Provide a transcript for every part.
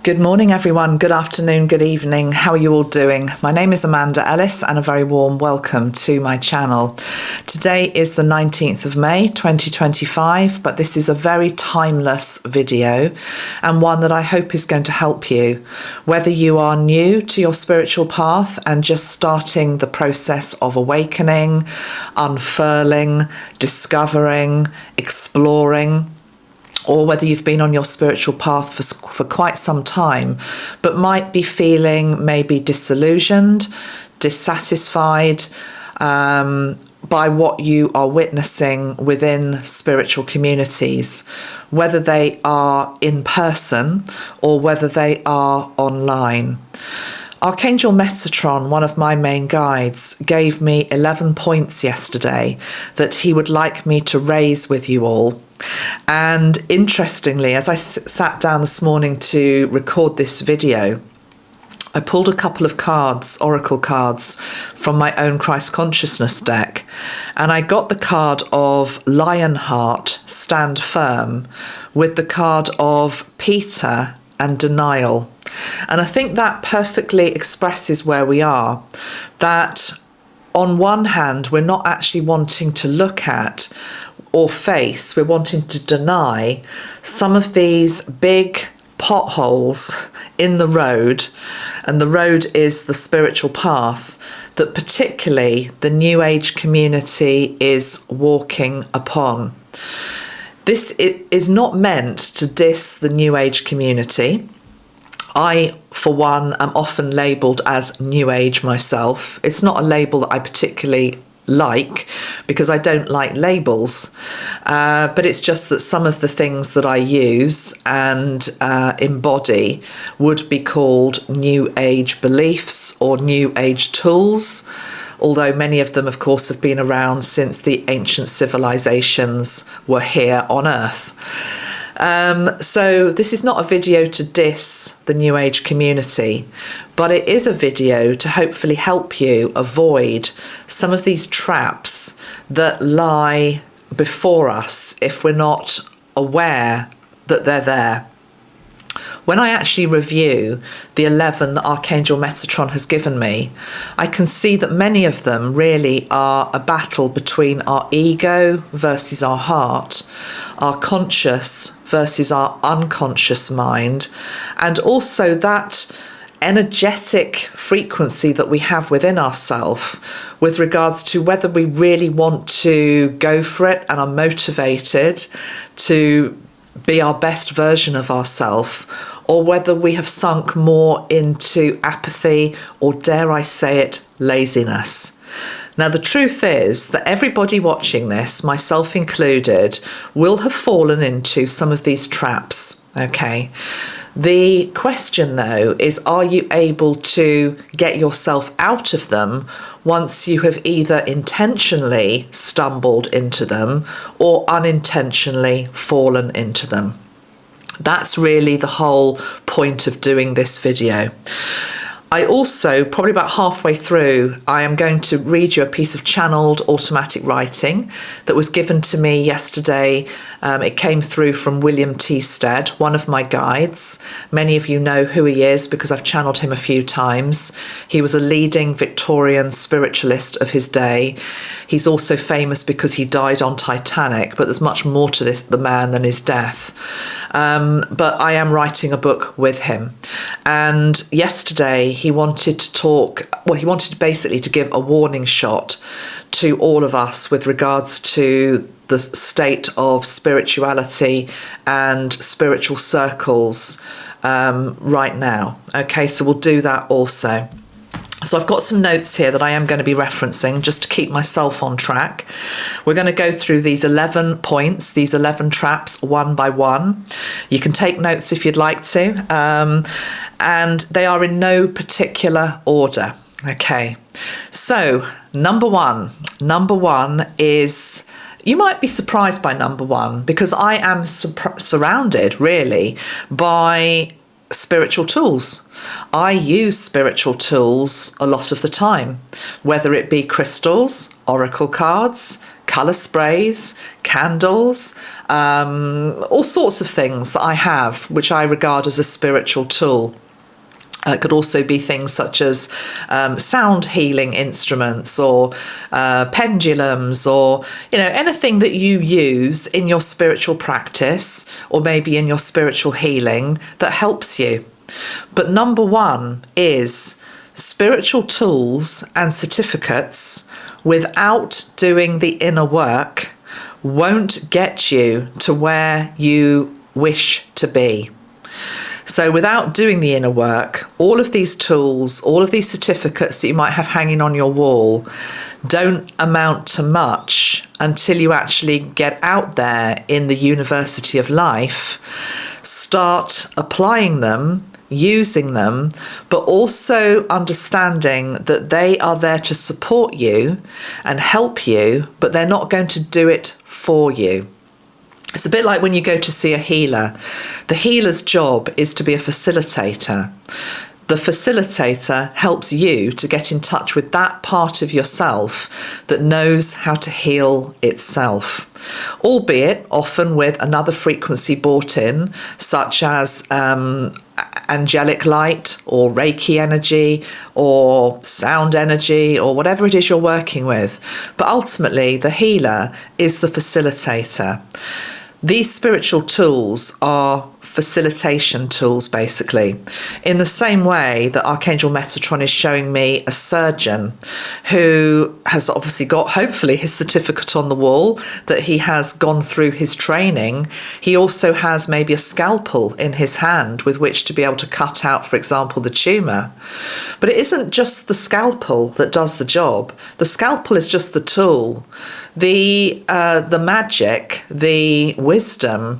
Good morning, everyone. Good afternoon, good evening. How are you all doing? My name is Amanda Ellis and a very warm welcome to my channel. Today is the 19th of May 2025, but this is a very timeless video and one that I hope is going to help you. Whether you are new to your spiritual path and just starting the process of awakening, unfurling, discovering, exploring, or whether you've been on your spiritual path for quite some time, but might be feeling maybe disillusioned, dissatisfied by what you are witnessing within spiritual communities, whether they are in person or whether they are online. Archangel Metatron, one of my main guides, gave me 11 points yesterday that he would like me to raise with you all. And interestingly, as I sat down this morning to record this video, I pulled a couple of cards, oracle cards, from my own Christ Consciousness deck, and I got the card of Lionheart, Stand Firm, with the card of Peter and Denial. And I think that perfectly expresses where we are, that on one hand, we're not actually wanting to look at or face, we're wanting to deny some of these big potholes in the road, and the road is the spiritual path that particularly the New Age community is walking upon. This is not meant to diss the New Age community. I, for one, am often labelled as New Age myself. It's not a label that I particularly like because I don't like labels, but it's just that some of the things that I use and embody would be called New Age beliefs or New Age tools, although many of them, of course, have been around since the ancient civilizations were here on Earth. So this is not a video to diss the New Age community, but it is a video to hopefully help you avoid some of these traps that lie before us if we're not aware that they're there. When I actually review the 11 that Archangel Metatron has given me, I can see that many of them really are a battle between our ego versus our heart, our conscious versus our unconscious mind, and also that energetic frequency that we have within ourselves with regards to whether we really want to go for it and are motivated to be our best version of ourselves, or whether we have sunk more into apathy or, dare I say it, laziness. Now, the truth is that everybody watching this, myself included, will have fallen into some of these traps, okay? The question, though, is are you able to get yourself out of them once you have either intentionally stumbled into them or unintentionally fallen into them? That's really the whole point of doing this video. I also, probably about halfway through, I am going to read you a piece of channeled automatic writing that was given to me yesterday. It came through from William T Stead, one of my guides. Many of you know who he is because I've channeled him a few times. He was a leading Victorian spiritualist of his day. He's also famous because he died on Titanic, but there's much more to the man than his death. But I am writing a book with him. And yesterday he wanted to talk, well, he wanted basically to give a warning shot to all of us with regards to the state of spirituality and spiritual circles right now. Okay, so we'll do that also. So I've got some notes here that I am going to be referencing just to keep myself on track. We're going to go through these 11 points, these 11 traps, one by one. You can take notes if you'd like to, and they are in no particular order. Okay, so number one is, you might be surprised by number one because I am surrounded really by spiritual tools. I use spiritual tools a lot of the time, whether it be crystals, oracle cards, colour sprays, candles, all sorts of things that I have, which I regard as a spiritual tool. It could also be things such as sound healing instruments or pendulums, or anything that you use in your spiritual practice or maybe in your spiritual healing that helps you. But number one is spiritual tools and certificates without doing the inner work won't get you to where you wish to be. So without doing the inner work, all of these tools, all of these certificates that you might have hanging on your wall don't amount to much until you actually get out there in the university of life, start applying them, using them, but also understanding that they are there to support you and help you, but they're not going to do it for you. It's a bit like when you go to see a healer. The healer's job is to be a facilitator. The facilitator helps you to get in touch with that part of yourself that knows how to heal itself, albeit often with another frequency brought in, such as angelic light or Reiki energy or sound energy or whatever it is you're working with. But ultimately, the healer is the facilitator. These spiritual tools are facilitation tools, basically, in the same way that Archangel Metatron is showing me a surgeon who has obviously got, hopefully, his certificate on the wall, that he has gone through his training. He also has maybe a scalpel in his hand with which to be able to cut out, for example, the tumour. But it isn't just the scalpel that does the job. The scalpel is just the tool. The magic, the wisdom,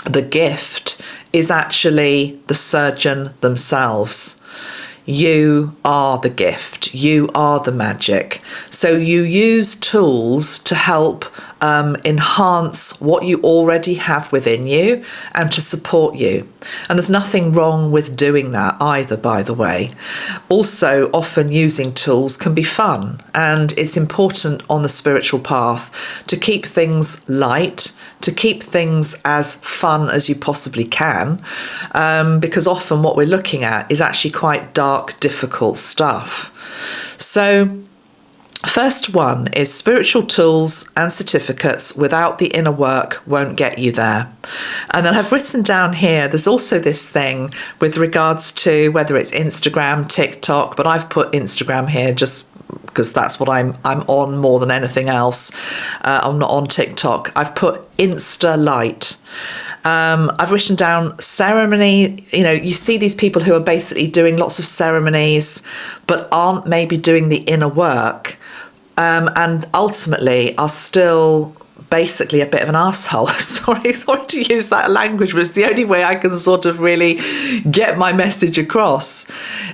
the gift is actually the surgeon themselves. You are the gift. You are the magic. So you use tools to help enhance what you already have within you and to support you. And there's nothing wrong with doing that either, by the way. Also, often using tools can be fun, and it's important on the spiritual path to keep things light, to keep things as fun as you possibly can, because often what we're looking at is actually quite dark, difficult stuff. So first one is spiritual tools and certificates without the inner work won't get you there. And then I've written down here, there's also this thing with regards to whether it's Instagram, TikTok, but I've put Instagram here just because that's what I'm on more than anything else. I'm not on TikTok. I've put Insta Light. I've written down ceremony. You see these people who are basically doing lots of ceremonies, but aren't maybe doing the inner work, and ultimately are still basically a bit of an arsehole. Sorry to use that language, but it's the only way I can sort of really get my message across.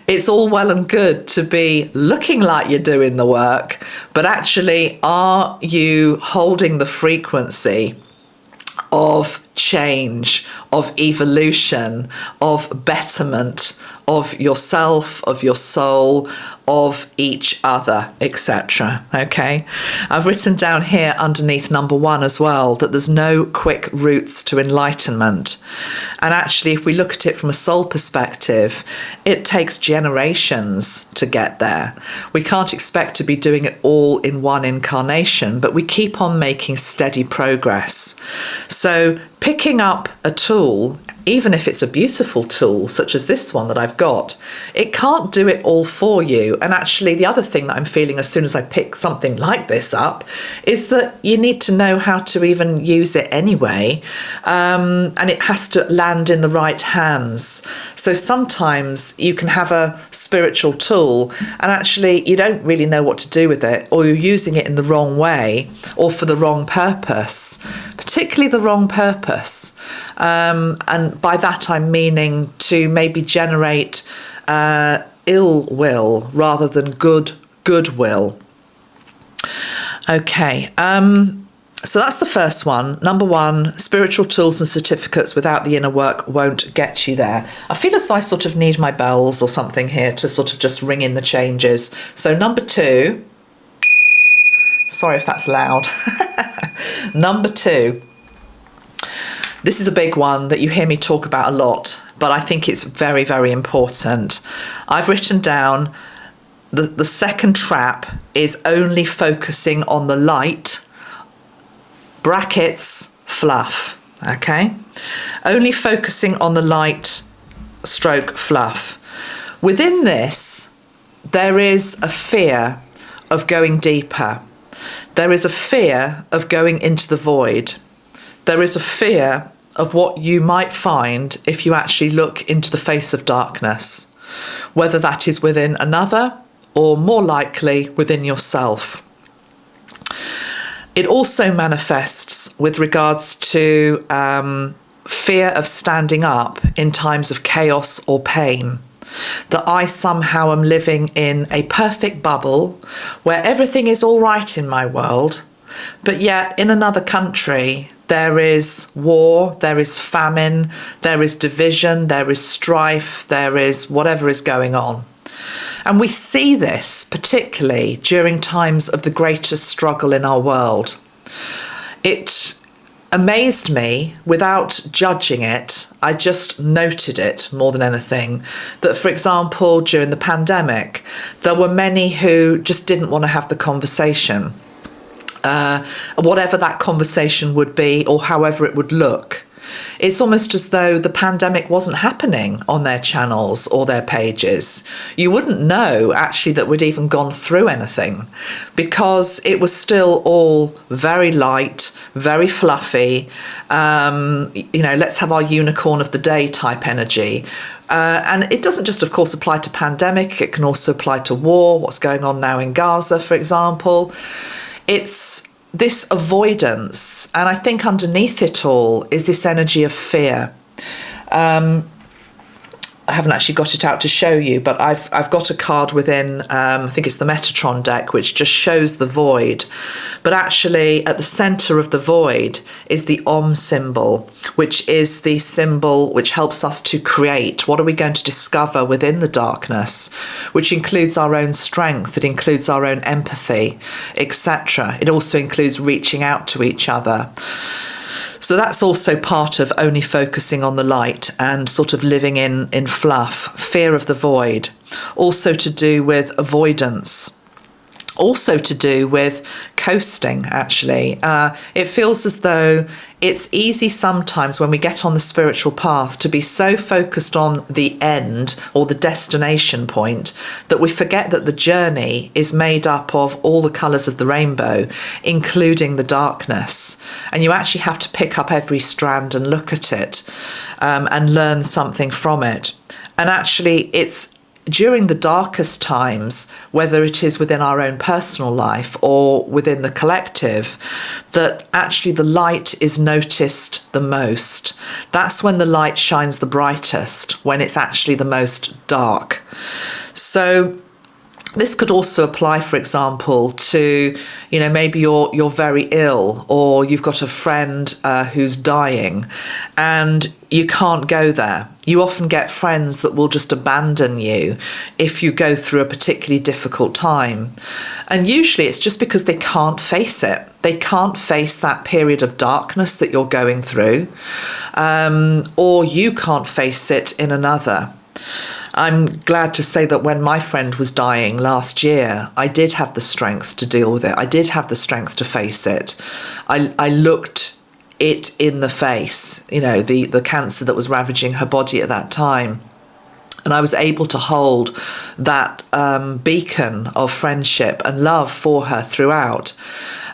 It's all well and good to be looking like you're doing the work, but actually, are you holding the frequency of change, of evolution, of betterment of yourself, of your soul, of each other, etc. Okay, I've written down here underneath number one as well that there's no quick routes to enlightenment. And actually, if we look at it from a soul perspective, it takes generations to get there. We can't expect to be doing it all in one incarnation, but we keep on making steady progress. So picking up a tool, even if it's a beautiful tool, such as this one that I've got, it can't do it all for you. And actually, the other thing that I'm feeling as soon as I pick something like this up is that you need to know how to even use it anyway. And it has to land in the right hands. So sometimes you can have a spiritual tool and actually you don't really know what to do with it, or you're using it in the wrong way or for the wrong purpose, particularly the wrong purpose. And by that I'm meaning to maybe generate ill will rather than goodwill. Okay, so that's the first one. Number one, spiritual tools and certificates without the inner work won't get you there. I feel as though I sort of need my bells or something here to sort of just ring in the changes. So number two, Sorry if that's loud. Number 2. This is a big one that you hear me talk about a lot, but I think it's very, very important. I've written down the second trap is only focusing on the light, brackets, fluff, okay? Only focusing on the light, stroke, fluff. Within this, there is a fear of going deeper. There is a fear of going into the void. There is a fear of what you might find if you actually look into the face of darkness, whether that is within another or more likely within yourself. It also manifests with regards to fear of standing up in times of chaos or pain. That I somehow am living in a perfect bubble where everything is all right in my world, but yet in another country there is war, there is famine, there is division, there is strife, there is whatever is going on. And we see this particularly during times of the greatest struggle in our world. It amazed me without judging it. I just noted it more than anything. That, for example, during the pandemic, there were many who just didn't want to have the conversation. Whatever that conversation would be or however it would look. It's almost as though the pandemic wasn't happening on their channels or their pages. You wouldn't know actually that we'd even gone through anything because it was still all very light, very fluffy, let's have our unicorn of the day type energy. And it doesn't just, of course, apply to pandemic. It can also apply to war, what's going on now in Gaza, for example. It's this avoidance, and I think underneath it all is this energy of fear. I haven't actually got it out to show you, but I've got a card within, I think it's the Metatron deck, which just shows the void. But actually at the centre of the void is the Om symbol, which is the symbol which helps us to create. What are we going to discover within the darkness, which includes our own strength, it includes our own empathy, etc. It also includes reaching out to each other. So that's also part of only focusing on the light and sort of living in fluff, fear of the void. Also to do with avoidance. Also to do with coasting, actually. It feels as though it's easy sometimes when we get on the spiritual path to be so focused on the end or the destination point that we forget that the journey is made up of all the colours of the rainbow, including the darkness. And you actually have to pick up every strand and look at it and learn something from it. And actually, it's during the darkest times, whether it is within our own personal life or within the collective, that actually the light is noticed the most. That's when the light shines the brightest, when it's actually the most dark. So this could also apply, for example, to, maybe you're very ill or you've got a friend who's dying and you can't go there. You often get friends that will just abandon you if you go through a particularly difficult time. And usually it's just because they can't face it. They can't face that period of darkness that you're going through, or you can't face it in another. I'm glad to say that when my friend was dying last year, I did have the strength to deal with it. I did have the strength to face it. I looked it in the face, the cancer that was ravaging her body at that time. And I was able to hold that beacon of friendship and love for her throughout.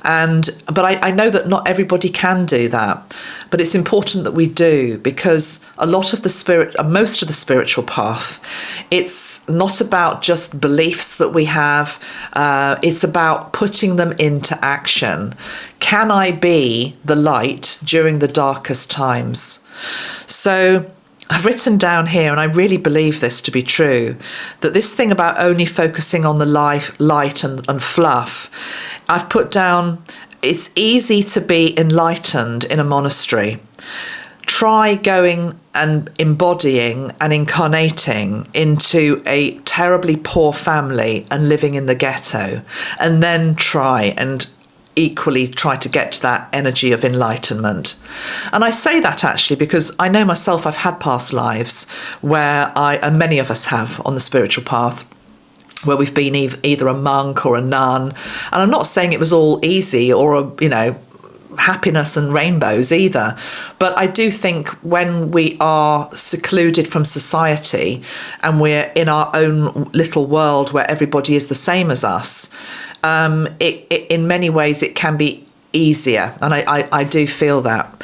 But I know that not everybody can do that. But it's important that we do, because most of the spiritual path, it's not about just beliefs that we have. It's about putting them into action. Can I be the light during the darkest times? So I've written down here, and I really believe this to be true, that this thing about only focusing on the light and fluff, I've put down, it's easy to be enlightened in a monastery. Try going and embodying and incarnating into a terribly poor family and living in the ghetto, and then try and equally try to get to that energy of enlightenment. And I say that actually because I know myself, I've had past lives where and many of us have on the spiritual path, where we've been either a monk or a nun. And I'm not saying it was all easy or, happiness and rainbows either. But I do think when we are secluded from society and we're in our own little world where everybody is the same as us, in many ways it can be easier. And I do feel that.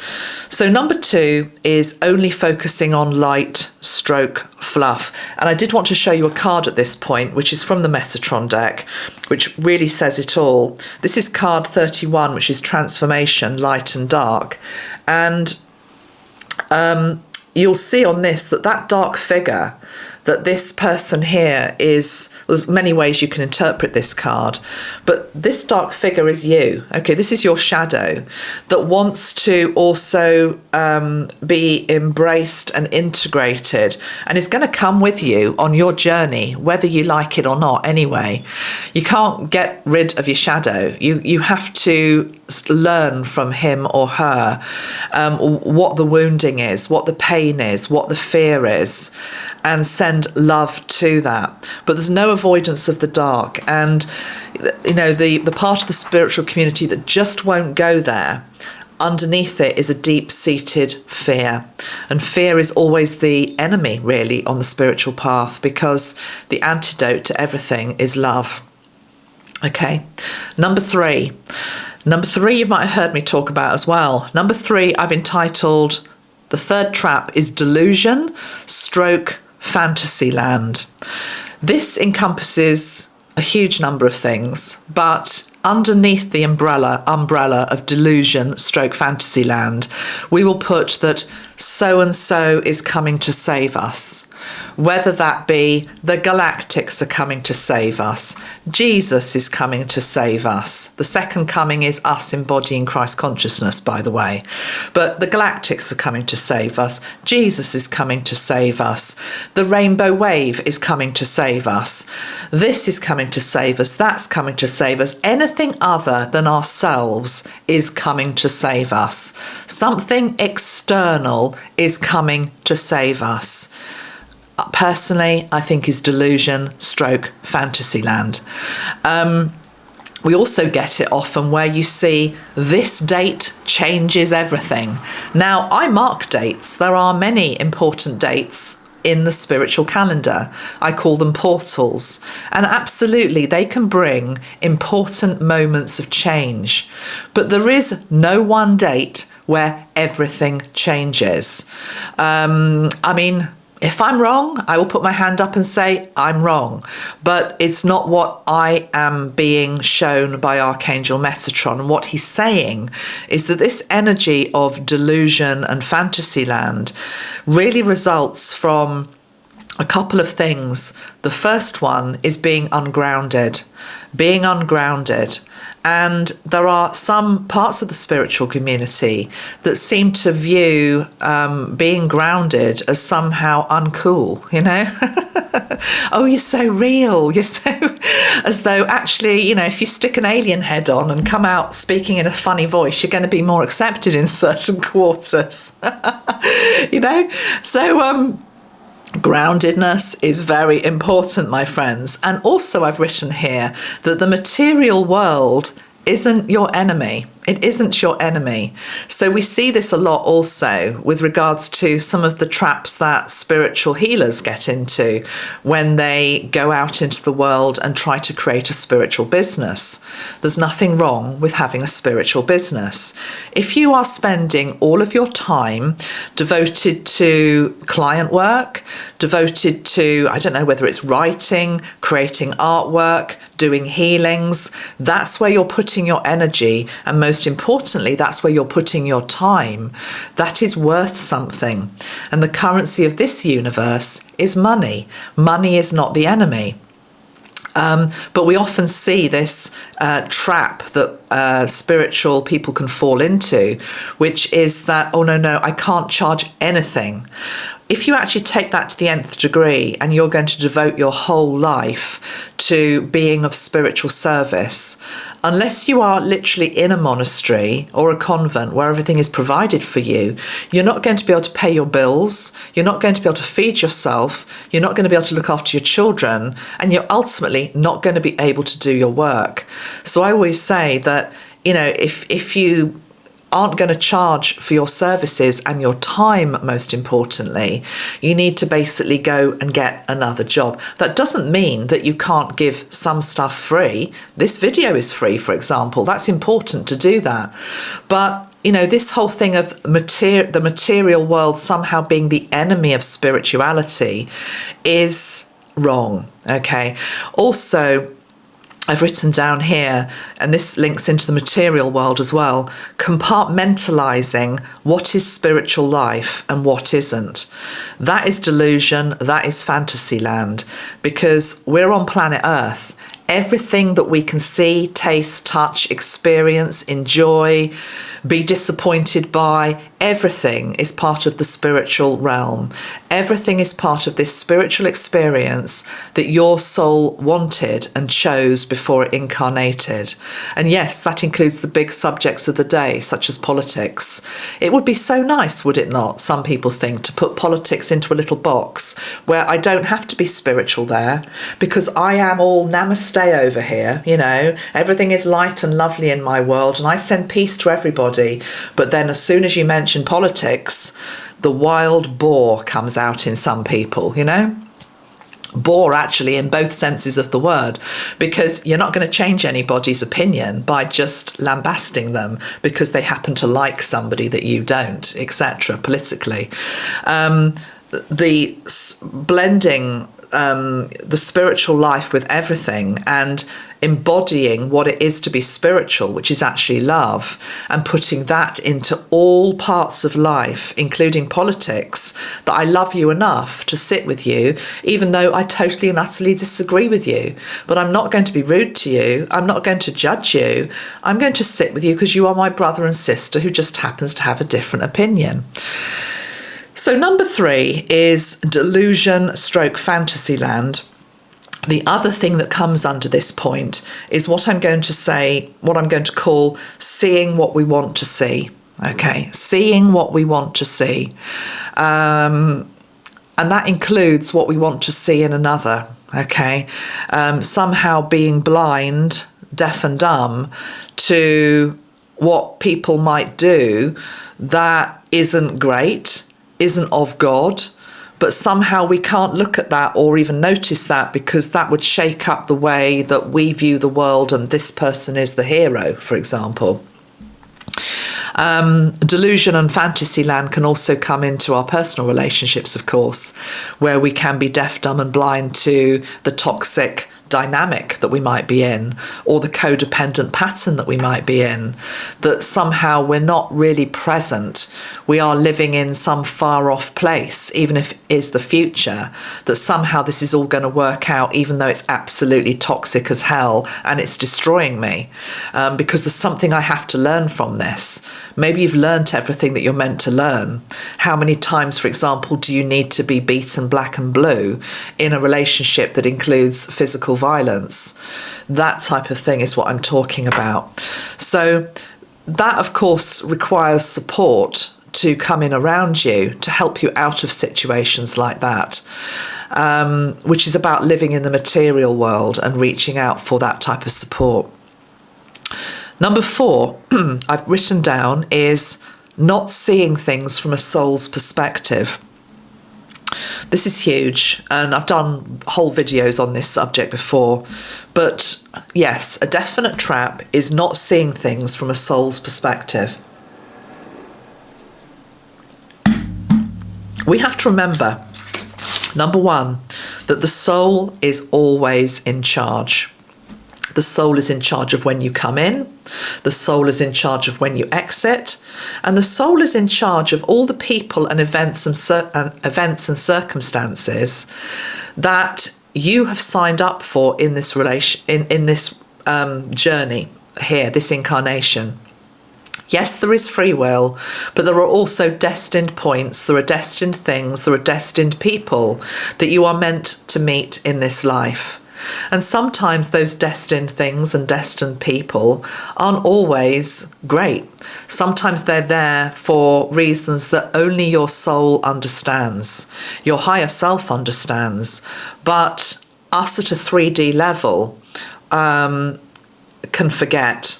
So number 2 is only focusing on light stroke fluff. And I did want to show you a card at this point, which is from the Metatron deck, which really says it all. This is card 31, which is transformation, light and dark. And you'll see on this that dark figure, that this person here is, well, there's many ways you can interpret this card, but this dark figure is you. Okay, this is your shadow that wants to also be embraced and integrated, and is going to come with you on your journey, whether you like it or not anyway. You can't get rid of your shadow. You have to learn from him or her what the wounding is, what the pain is, what the fear is, and send love to that. But there's no avoidance of the dark. And the part of the spiritual community that just won't go there, underneath it is a deep-seated fear. And fear is always the enemy, really, on the spiritual path, because the antidote to everything is love. Okay, number 3. Number 3 you might have heard me talk about as well. Number 3 I've entitled, the third trap is delusion stroke fantasy land. This encompasses a huge number of things, but underneath the umbrella of delusion stroke fantasy land, we will put that so-and-so is coming to save us. Whether that be the galactics are coming to save us, Jesus is coming to save us. The second coming is us embodying Christ consciousness, by the way. But the galactics are coming to save us. Jesus is coming to save us. The rainbow wave is coming to save us. This is coming to save us. That's coming to save us. Anything other than ourselves is coming to save us. Something external is coming to save us. Personally, I think is delusion stroke fantasy land. We also get it often where you see this date changes everything. Now, I mark dates. There are many important dates in the spiritual calendar. I call them portals. And absolutely, they can bring important moments of change. But there is no one date where everything changes. If I'm wrong, I will put my hand up and say I'm wrong. But it's not what I am being shown by Archangel Metatron. And what he's saying is that this energy of delusion and fantasy land really results from a couple of things. The first one is being ungrounded. Being ungrounded. And there are some parts of the spiritual community that seem to view being grounded as somehow uncool, Oh, you're so real. You're so... As though actually, if you stick an alien head on and come out speaking in a funny voice, you're going to be more accepted in certain quarters. So... groundedness is very important, my friends. And also I've written here that the material world isn't your enemy. It isn't your enemy. So we see this a lot also with regards to some of the traps that spiritual healers get into when they go out into the world and try to create a spiritual business. There's nothing wrong with having a spiritual business. If you are spending all of your time devoted to client work, devoted to, I don't know whether it's writing, creating artwork, doing healings, that's where you're putting your energy, and most importantly, that's where you're putting your time. That is worth something. And the currency of this universe is money. Money is not the enemy. But we often see this trap that spiritual people can fall into, which is that, oh, no, I can't charge anything. if you actually take that to the nth degree and you're going to devote your whole life to being of spiritual service, unless you are literally in a monastery or a convent where everything is provided for you, you're not going to be able to pay your bills, you're not going to be able to feed yourself, you're not going to be able to look after your children, and you're ultimately not going to be able to do your work. So I always say that, you know, if you aren't going to charge for your services and your time, most importantly, you need to basically go and get another job. That doesn't mean that you can't give some stuff free. This video is free, for example. That's important to do that. But, you know, this whole thing of the material world somehow being the enemy of spirituality is wrong, okay? Also, I've written down here, and this links into the material world as well, compartmentalizing what is spiritual life and what isn't. That is delusion, that is fantasy land, because we're on planet Earth. Everything that we can see, taste, touch, experience, enjoy, be disappointed by, everything is part of the spiritual realm. Everything is part of this spiritual experience that your soul wanted and chose before it incarnated. And yes, that includes the big subjects of the day, such as politics. It would be so nice, would it not, some people think, to put politics into a little box where I don't have to be spiritual there, because I am all namaste over here, you know, everything is light and lovely in my world and I send peace to everybody. But then as soon as you mention politics, the wild boar comes out in some people, you know. Boar actually in both senses of the word, because you're not going to change anybody's opinion by just lambasting them because they happen to like somebody that you don't, etc. politically. Blending the spiritual life with everything and embodying what it is to be spiritual, which is actually love, and putting that into all parts of life, including politics, that I love you enough to sit with you, even though I totally and utterly disagree with you. But I'm not going to be rude to you. I'm not going to judge you. I'm going to sit with you because you are my brother and sister who just happens to have a different opinion. So number 3 is delusion stroke fantasy land. The other thing that comes under this point is what I'm going to call seeing what we want to see. Okay, seeing what we want to see. And that includes what we want to see in another. Okay, somehow being blind, deaf and dumb to what people might do that isn't great, isn't of God, but somehow we can't look at that or even notice that because that would shake up the way that we view the world and this person is the hero, for example. Delusion and fantasy land can also come into our personal relationships, of course, where we can be deaf, dumb and blind to the toxic dynamic that we might be in, or the codependent pattern that we might be in, that somehow we're not really present. We are living in some far off place, even if it is the future, that somehow this is all going to work out, even though it's absolutely toxic as hell and it's destroying me, because there's something I have to learn from this. Maybe you've learnt everything that you're meant to learn. How many times, for example, do you need to be beaten black and blue in a relationship that includes physical violence? That type of thing is what I'm talking about. So that, of course, requires support to come in around you to help you out of situations like that, which is about living in the material world and reaching out for that type of support. Number 4, I've written down, is not seeing things from a soul's perspective. This is huge, and I've done whole videos on this subject before, but yes, a definite trap is not seeing things from a soul's perspective. We have to remember, number 1, that the soul is always in charge. The soul is in charge of when you come in, the soul is in charge of when you exit, and the soul is in charge of all the people and events and circumstances that you have signed up for in this journey here, this incarnation. Yes, there is free will, but there are also destined points, there are destined things, there are destined people that you are meant to meet in this life. And sometimes those destined things and destined people aren't always great. Sometimes they're there for reasons that only your soul understands, your higher self understands, but us at a 3D level can forget.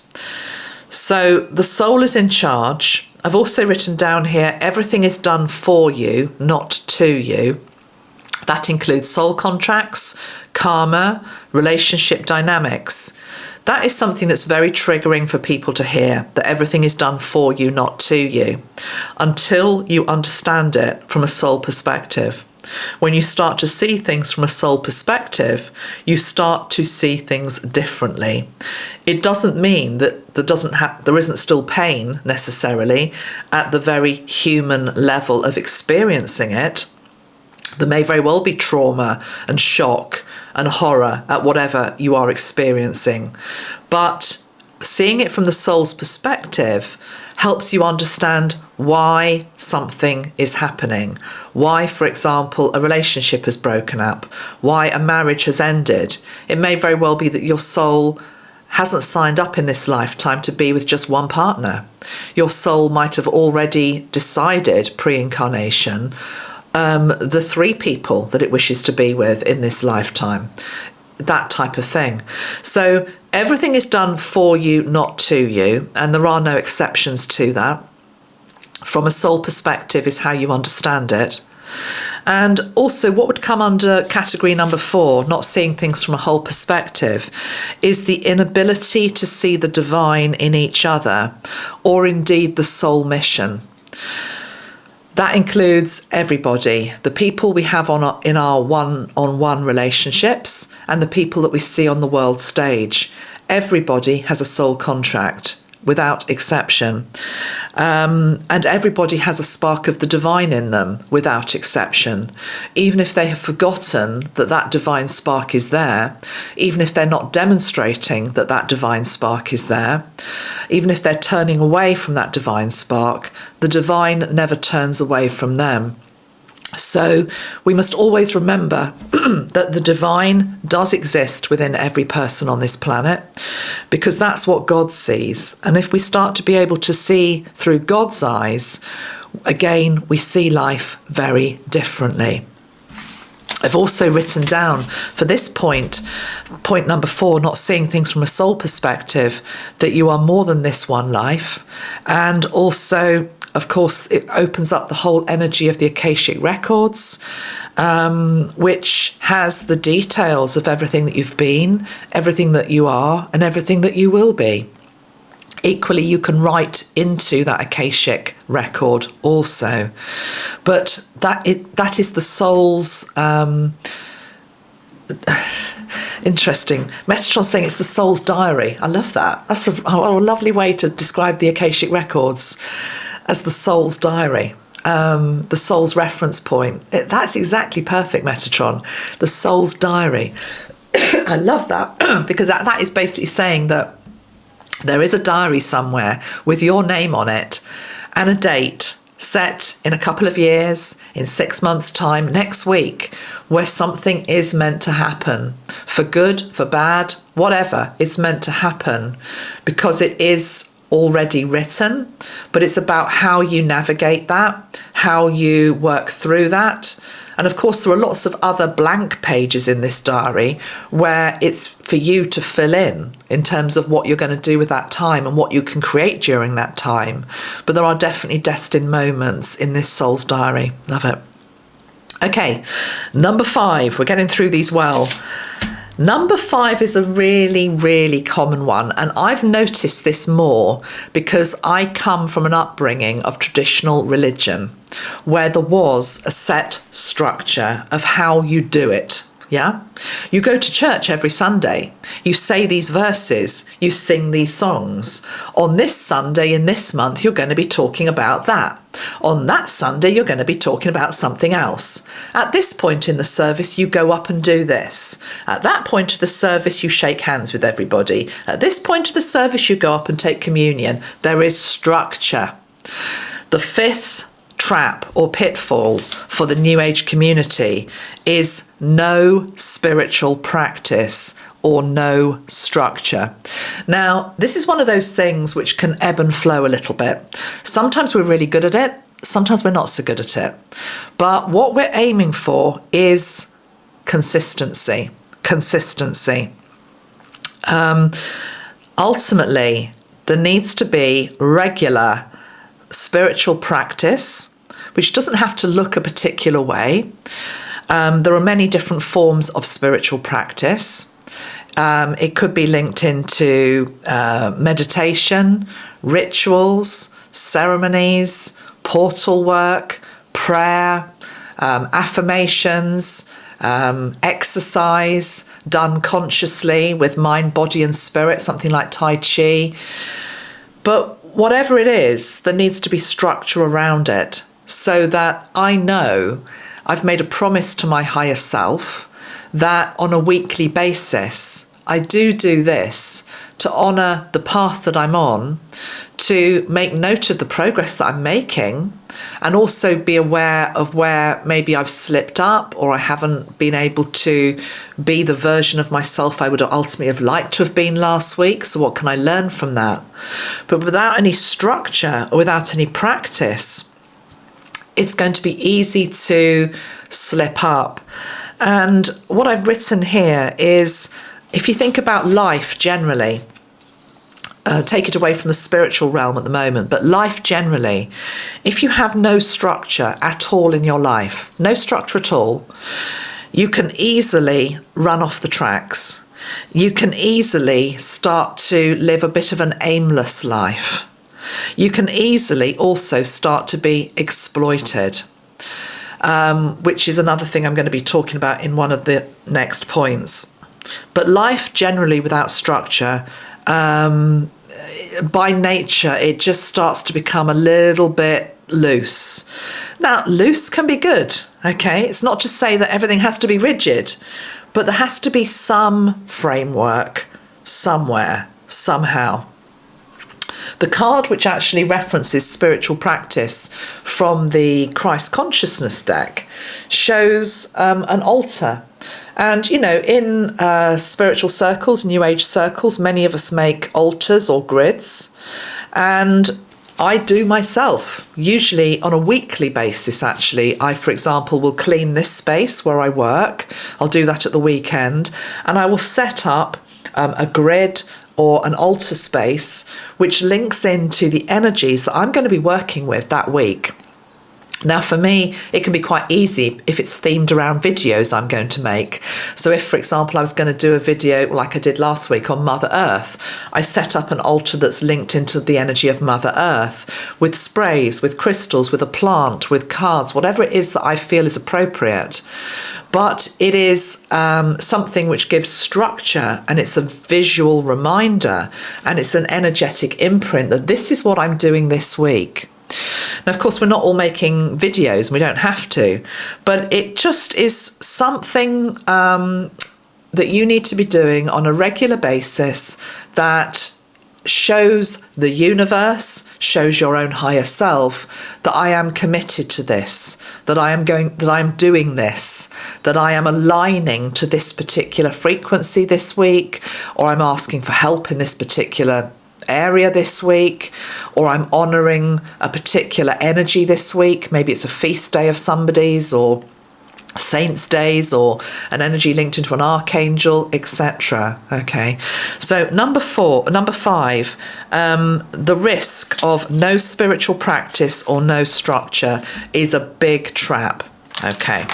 So the soul is in charge. I've also written down here, everything is done for you, not to you. That includes soul contracts, karma, relationship dynamics. That is something that's very triggering for people to hear, that everything is done for you, not to you, until you understand it from a soul perspective. When you start to see things from a soul perspective, you start to see things differently. It doesn't mean that there isn't still pain necessarily at the very human level of experiencing it. There may very well be trauma and shock and horror at whatever you are experiencing. But seeing it from the soul's perspective helps you understand why something is happening. Why, for example, a relationship has broken up. Why a marriage has ended. It may very well be that your soul hasn't signed up in this lifetime to be with just one partner. Your soul might have already decided pre-incarnation the 3 people that it wishes to be with in this lifetime, that type of thing. So everything is done for you, not to you, and there are no exceptions to that. From a soul perspective is how you understand it. And also what would come under category number 4, not seeing things from a whole perspective, is the inability to see the divine in each other, or indeed the soul mission. That includes everybody, the people we have in our one-on-one relationships and the people that we see on the world stage. Everybody has a soul contract, without exception. And everybody has a spark of the divine in them, without exception. Even if they have forgotten that that divine spark is there, even if they're not demonstrating that that divine spark is there, even if they're turning away from that divine spark, the divine never turns away from them. So we must always remember that the divine does exist within every person on this planet, because that's what God sees. And if we start to be able to see through God's eyes, again, we see life very differently. I've also written down for this point number 4, not seeing things from a soul perspective, that you are more than this one life. And also, of course, it opens up the whole energy of the Akashic Records, which has the details of everything that you've been, everything that you are, and everything that you will be. Equally, you can write into that Akashic record also. But that is the soul's... interesting. Metatron saying it's the soul's diary. I love that. That's a lovely way to describe the Akashic Records, as the soul's diary, the soul's reference point. That's exactly perfect, Metatron. The soul's diary. I love that because that is basically saying that there is a diary somewhere with your name on it and a date set in a couple of years, in 6 months' time, next week, where something is meant to happen. For good, for bad, whatever, it's meant to happen because it is already written, but it's about how you navigate that, how you work through that. And of course, there are lots of other blank pages in this diary where it's for you to fill in terms of what you're going to do with that time and what you can create during that time. But there are definitely destined moments in this soul's diary. Love it. Okay, number 5. We're getting through these well. Number 5 is a really, really common one, and I've noticed this more because I come from an upbringing of traditional religion where there was a set structure of how you do it. Yeah? You go to church every Sunday. You say these verses. You sing these songs. On this Sunday in this month, you're going to be talking about that. On that Sunday, you're going to be talking about something else. At this point in the service, you go up and do this. At that point of the service, you shake hands with everybody. At this point of the service, you go up and take communion. There is structure. The fifth trap or pitfall for the New Age community is no spiritual practice or no structure. Now, this is one of those things which can ebb and flow a little bit. Sometimes we're really good at it, sometimes we're not so good at it. But what we're aiming for is consistency. Ultimately, there needs to be regular spiritual practice, which doesn't have to look a particular way. There are many different forms of spiritual practice. It could be linked into meditation, rituals, ceremonies, portal work, prayer, affirmations, exercise done consciously with mind, body and spirit, something like Tai Chi. But whatever it is, there needs to be structure around it so that I know I've made a promise to my higher self that on a weekly basis, I do this to honour the path that I'm on, to make note of the progress that I'm making, and also be aware of where maybe I've slipped up or I haven't been able to be the version of myself I would ultimately have liked to have been last week. So what can I learn from that? But without any structure or without any practice, it's going to be easy to slip up. And what I've written here is, if you think about life generally, take it away from the spiritual realm at the moment, but life generally, if you have no structure at all in your life, no structure at all, you can easily run off the tracks. You can easily start to live a bit of an aimless life. You can easily also start to be exploited, which is another thing I'm going to be talking about in one of the next points. But life generally without structure, by nature, it just starts to become a little bit loose. Now, loose can be good, okay? It's not to say that everything has to be rigid, but there has to be some framework somewhere, somehow. The card which actually references spiritual practice from the Christ Consciousness deck shows an altar. And, you know, in spiritual circles, New Age circles, many of us make altars or grids. And I do myself, usually on a weekly basis, actually. I, for example, will clean this space where I work. I'll do that at the weekend. And I will set up a grid or an altar space which links into the energies that I'm going to be working with that week. Now, for me, it can be quite easy if it's themed around videos I'm going to make. So if, for example, I was going to do a video like I did last week on Mother Earth, I set up an altar that's linked into the energy of Mother Earth with sprays, with crystals, with a plant, with cards, whatever it is that I feel is appropriate. But it is something which gives structure, and it's a visual reminder, and it's an energetic imprint that this is what I'm doing this week. Now, of course, we're not all making videos, and we don't have to, but it just is something that you need to be doing on a regular basis that shows the universe, shows your own higher self that I am committed to this, that I am doing this, that I am aligning to this particular frequency this week, or I'm asking for help in this particular area this week, or I'm honouring a particular energy this week. Maybe it's a feast day of somebody's, or saints' days, or an energy linked into an archangel, etc. Okay, so number 5, the risk of no spiritual practice or no structure is a big trap. Okay.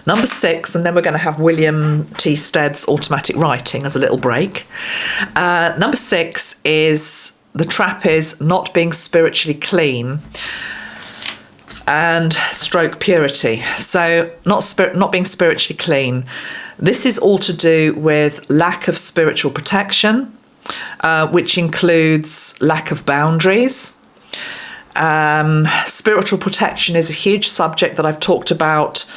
Number 6, and then we're going to have William T Stead's automatic writing as a little break. Number 6 is, the trap is not being spiritually clean. and stroke purity. So not being spiritually clean. This is all to do with lack of spiritual protection, which includes lack of boundaries. Spiritual protection is a huge subject that I've talked about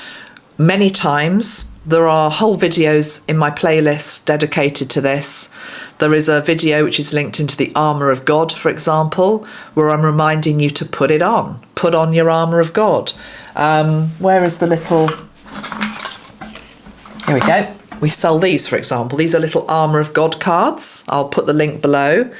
many times. There are whole videos in my playlist dedicated to this. There is a video which is linked into the armour of God, for example, where I'm reminding you to put it on. Put on your armour of God. Where is the little... Here we go. We sell these, for example. These are little Armour of God cards. I'll put the link below.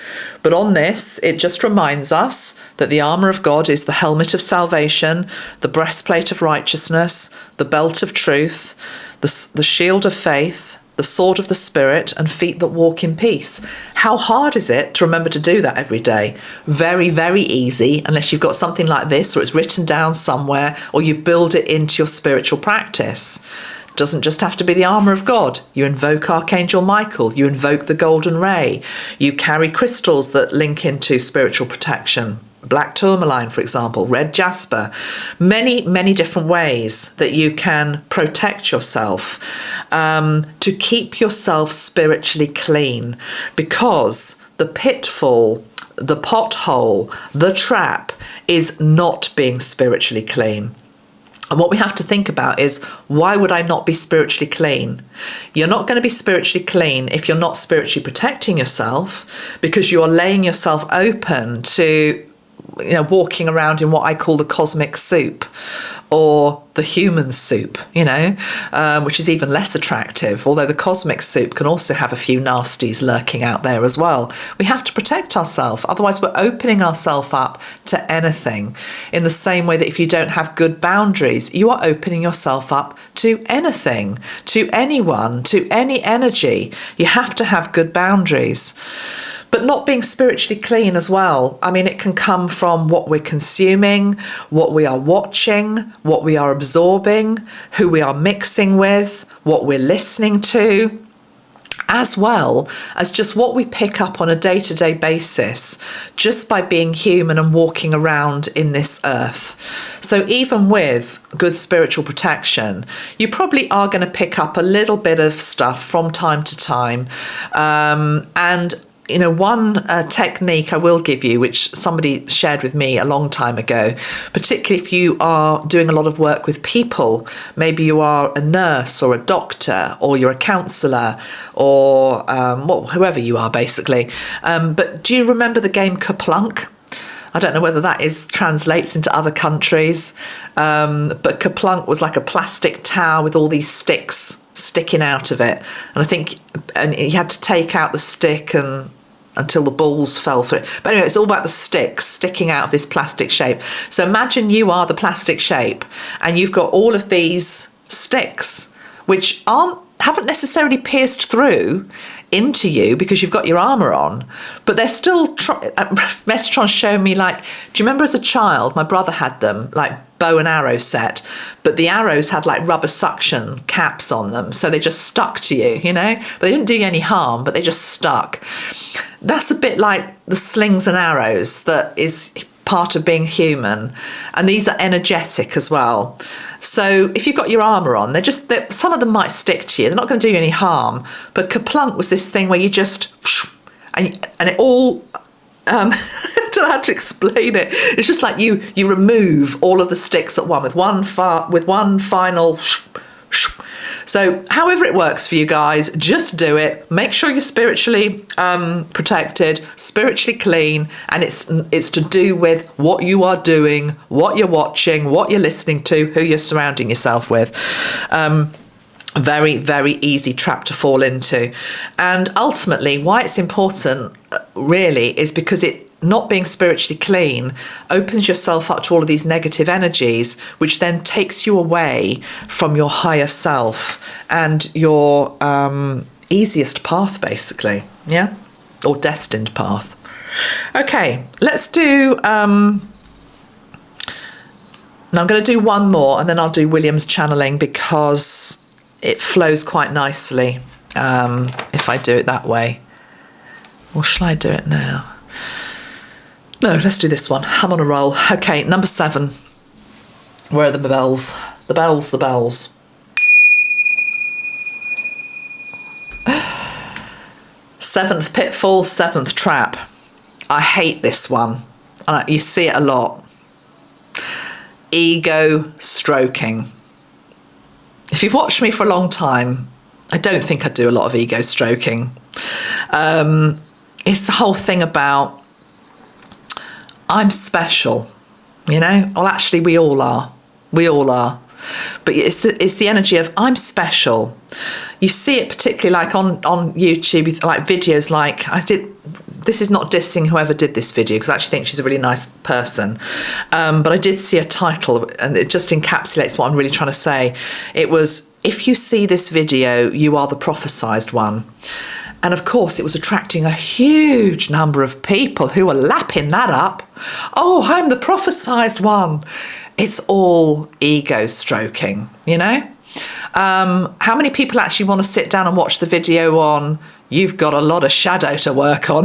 But on this, it just reminds us that the armour of God is the helmet of salvation, the breastplate of righteousness, the belt of truth, the shield of faith, the sword of the Spirit, and feet that walk in peace. How hard is it to remember to do that every day? Very, very easy, unless you've got something like this, or it's written down somewhere, or you build it into your spiritual practice. Doesn't just have to be the armour of God. You invoke Archangel Michael. You invoke the golden ray. You carry crystals that link into spiritual protection. Black tourmaline, for example, red jasper. Many, many different ways that you can protect yourself, to keep yourself spiritually clean, because the pitfall, the pothole, the trap is not being spiritually clean. And what we have to think about is, why would I not be spiritually clean? You're not going to be spiritually clean if you're not spiritually protecting yourself, because you are laying yourself open to, walking around in what I call the cosmic soup, or the human soup, which is even less attractive, although the cosmic soup can also have a few nasties lurking out there as well. We have to protect ourselves, otherwise we're opening ourselves up to anything. In the same way that if you don't have good boundaries, you are opening yourself up to anything, to anyone, to any energy. You have to have good boundaries. But not being spiritually clean as well. I mean, it can come from what we're consuming, what we are watching, what we are absorbing, who we are mixing with, what we're listening to, as well as just what we pick up on a day-to-day basis, just by being human and walking around in this earth. So even with good spiritual protection, you probably are going to pick up a little bit of stuff from time to time. And one technique I will give you, which somebody shared with me a long time ago, particularly if you are doing a lot of work with people, maybe you are a nurse or a doctor, or you're a counsellor, or whoever you are, basically. But do you remember the game Kerplunk? I don't know whether that translates into other countries, but Kerplunk was like a plastic tower with all these sticks sticking out of it, and you had to take out the stick until the balls fell through. But anyway, it's all about the sticks sticking out of this plastic shape. So imagine you are the plastic shape, and you've got all of these sticks which haven't necessarily pierced through into you because you've got your armour on, but they're still Mestron's showing me, like, do you remember as a child, my brother had them, like bow and arrow set, but the arrows had like rubber suction caps on them, so they just stuck to you, but they didn't do you any harm, but they just stuck. That's a bit like the slings and arrows that is part of being human, and these are energetic as well. So if you've got your armour on, some of them might stick to you, they're not going to do you any harm, but Kerplunk was this thing where you just, and it all, I don't know how to explain it, it's just like you remove all of the sticks at one with one final. So however it works for you guys, just do it. Make sure you're spiritually protected, spiritually clean, and it's to do with what you are doing, what you're watching, what you're listening to, who you're surrounding yourself with. Very, very easy trap to fall into. And ultimately, why it's important, really, is because not being spiritually clean opens yourself up to all of these negative energies, which then takes you away from your higher self and your easiest path, basically, or destined path. Okay, let's do now I'm going to do one more, and then I'll do William's channeling, because it flows quite nicely if I do it that way. Or shall I do it now? No, let's do this one. I'm on a roll. Okay, number 7. Where are the bells? The bells, the bells. Seventh pitfall, seventh trap. I hate this one. You see it a lot. Ego stroking. If you've watched me for a long time, I don't think I do a lot of ego stroking. It's the whole thing about, I'm special, you know? Well, actually, we all are. We all are. But it's the energy of, I'm special. You see it particularly like on YouTube, like videos like I did. This is not dissing whoever did this video, because I actually think she's a really nice person. But I did see a title, and it just encapsulates what I'm really trying to say. It was, if you see this video, you are the prophesized one. And of course, it was attracting a huge number of people who were lapping that up. Oh, I'm the prophesized one. It's all ego stroking, you know? How many people actually want to sit down and watch the video on, you've got a lot of shadow to work on?